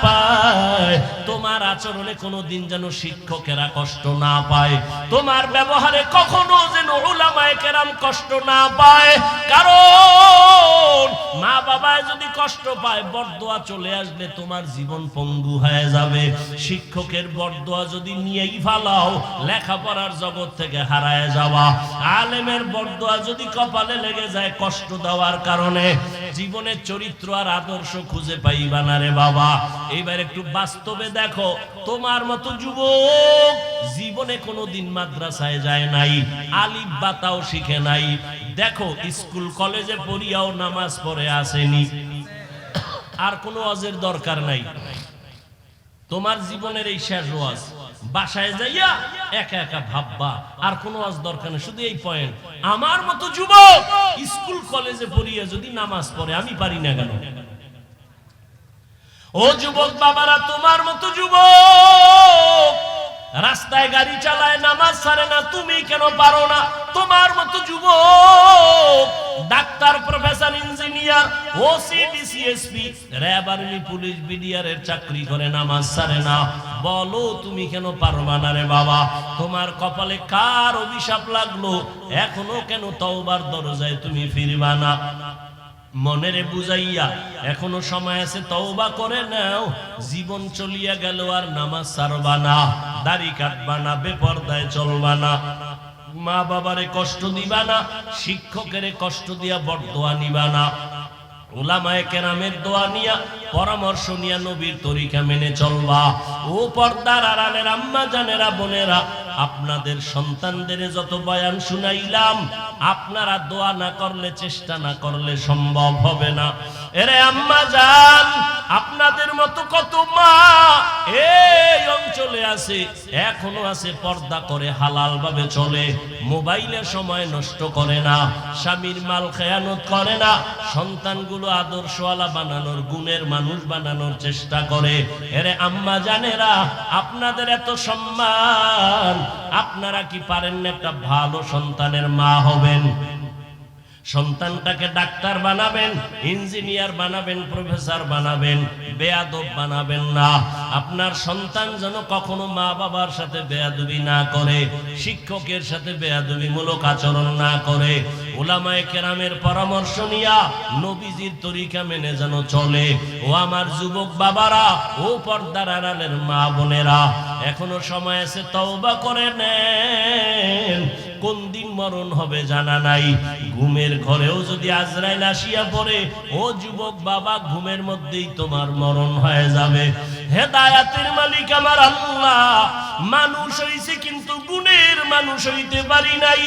পায়, তোমার আচরণে কোনোদিন যেন শিক্ষকেরা কষ্ট না পায়, তোমার ব্যবহারে কখনো যেন উলামায়ে কেরাম কষ্ট না পায়। কারণ মা বাবায় যদি কষ্ট পায়, বরদোয়া চলে আসলে তোমার জীবন পঙ্গু হয়ে যাবে। শিক্ষকের বরদোয়া যদি নিয়েই ফালাও, লেখাপড়ার জগৎ থেকে হারায় যাওয়া। আলেমের বরদোয়া যদি কপালে লেগে যায় কষ্ট দেওয়ার কারণে, জীবনের চরিত্র আর আদর্শ খুঁজে পাইবা না রে বাবা। এইবার একটু বাস্তবে দেখো, তোমার মতো যুবক জীবনে কোনোদিন মাদ্রাসায় যায় নাই, আলিফ বাতাও শিখে নাই। দেখো স্কুল কলেজে পড়িয়াও নামাজ পড়ে আসেনি, আর কোনো ওয়াজের দরকার নাই। তোমার জীবনের এই শেষ ওয়াজ, বাসায় যাইয়া একা একা ভাববা, আর কোনো ওয়াজ দরকার নেই। শুধু এই পয়েন্ট, আমার মতো যুবক স্কুল কলেজে পড়িয়া যদি নামাজ পড়ে, আমি পারি না কেন? ও যুবক বাবারা, তোমার মতো যুবক রাস্তায় গাড়ি চালায়, নামাজ ছাড়ে না, তুমি কেন পারো না? তোমার মতো যুবক doctor, professor, engineer, OC, DC SP, RAB, army, police, BDR এর চাকরি করে, নামাজ ছাড়ে না। বলো তুমি কেন পারবা না রে বাবা? তোমার কপালে কার অভিশাপ লাগলো? এখনো কেন তওবার দরজায় তুমি ফিরবা না? মনেরে বুঝাইয়া এখনো সময় আছে, তওবা করে নাও। জীবন চলিয়া গেল, আর নামাজ ছাড়বা না, দাড়ি কাটবা না, বেপরদায় চলবা না, মা বাবারে কষ্ট দিবা না, শিক্ষকের কষ্ট দিয়া বরদোয়া নিবা না, উলামায়ে কেরামের দোয়া নিয়া, পরামর্শ নিয়া নবীর তরিকা মেনে চলবা। ও পর্দার আড়ালের আম্মা জানেরা, বোনেরা, আপনাদের সন্তানদের যত বয়ান শুনাইলাম, আপনারা দোয়া না করলে, চেষ্টা না করলে সম্ভব হবে না। এরে আম্মা জান, আপনাদের মতো কত মা এই অঞ্চলে আছে, এখনো আছে, পর্দা করে হালাল ভাবে চলে, মোবাইলে সময় নষ্ট করে না, স্বামীর মাল খেয়ানত করে না, সন্তানগুলো আদর্শওয়ালা বানানোর, গুণের মানুষ বানানোর চেষ্টা করে। এরে আম্মা জানেরা, আপনাদের এত সম্মান, আপনারা কি পারেন না একটা ভালো সন্তানের মা হবেন? সন্তানটাকে ডাক্তার বানাবেন, ইঞ্জিনিয়ার বানাবেন, প্রফেসর বানাবেন, বেয়াদব বানাবেন না। আপনার সন্তান যেন কখনো মা বাবার সাথে বেয়াদবি না করে, শিক্ষকের সাথে বেয়াদবিমূলক আচরণ না করে, উলামায়ে কেরামের পরামর্শ নিয়া নবীজির তরিকা মেনে যেন চলে। ও আমার যুবক বাবারা, ও পর্দার আড়ালের মা বোনেরা, এখনো সময় আছে, তওবা করে নেন। কোন দিন মরণ হবে জানা নাই। ঘুমের ঘরেও যদি আজরাইল আসিয়া পড়ে, ও যুবক বাবা, ঘুমের মধ্যেই তোমার মরণ হয়ে যাবে। হেদায়াতের মালিক আমার আল্লাহ। মানুষ হইছে কিন্তু গুণের মানুষ হইতে পারি নাই।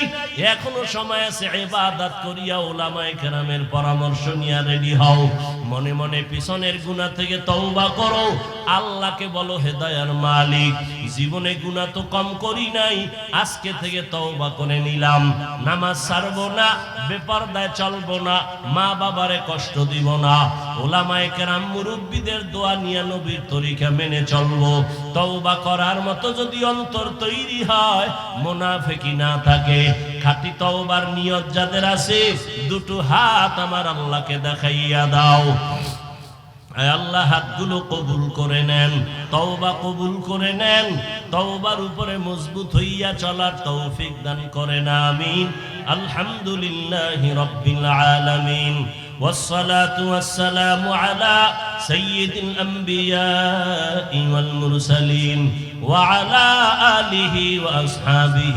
এখনো সময় আছে, ইবাদত করিয়া উলামায়ে কেরামের পরামর্শ নিয়ে রেডি হও। মনে মনে পিছনের গুনাহ থেকে তওবা করো, আল্লাহকে বলো হেদায়ার মালিক, জীবনে গুনাহ তো কম করি নাই, আজকে থেকে তওবা করে নিলাম। নামাজ ছাড়বো না, বেপরদায় চলবো না, মা বাবারে কষ্ট দিব না, উলামায়ে কেরাম মুরব্বিদের দোয়া নিয়ে নবীর তরিকা মেনে চলবো। তওবা করার মতো যদি অন্তর তৈরি হয়, মুনাফিকি না থাকে, খাঁটি তওবার নিয়ত যাদের আছে, দুটো হাত আমার আল্লাহকে দেখাইয়া দাও। আয় আল্লাহ, হাতগুলো কবুল করে নেন, তওবা কবুল করে নেন, তওবার উপরে মজবুত হইয়া চলার তৌফিক দান করেন, আমিন। আলহামদুলিল্লাহি রাব্বিল আলামিন, والصلاة والسلام على سيد الأنبياء والمرسلين وعلى آله وأصحابه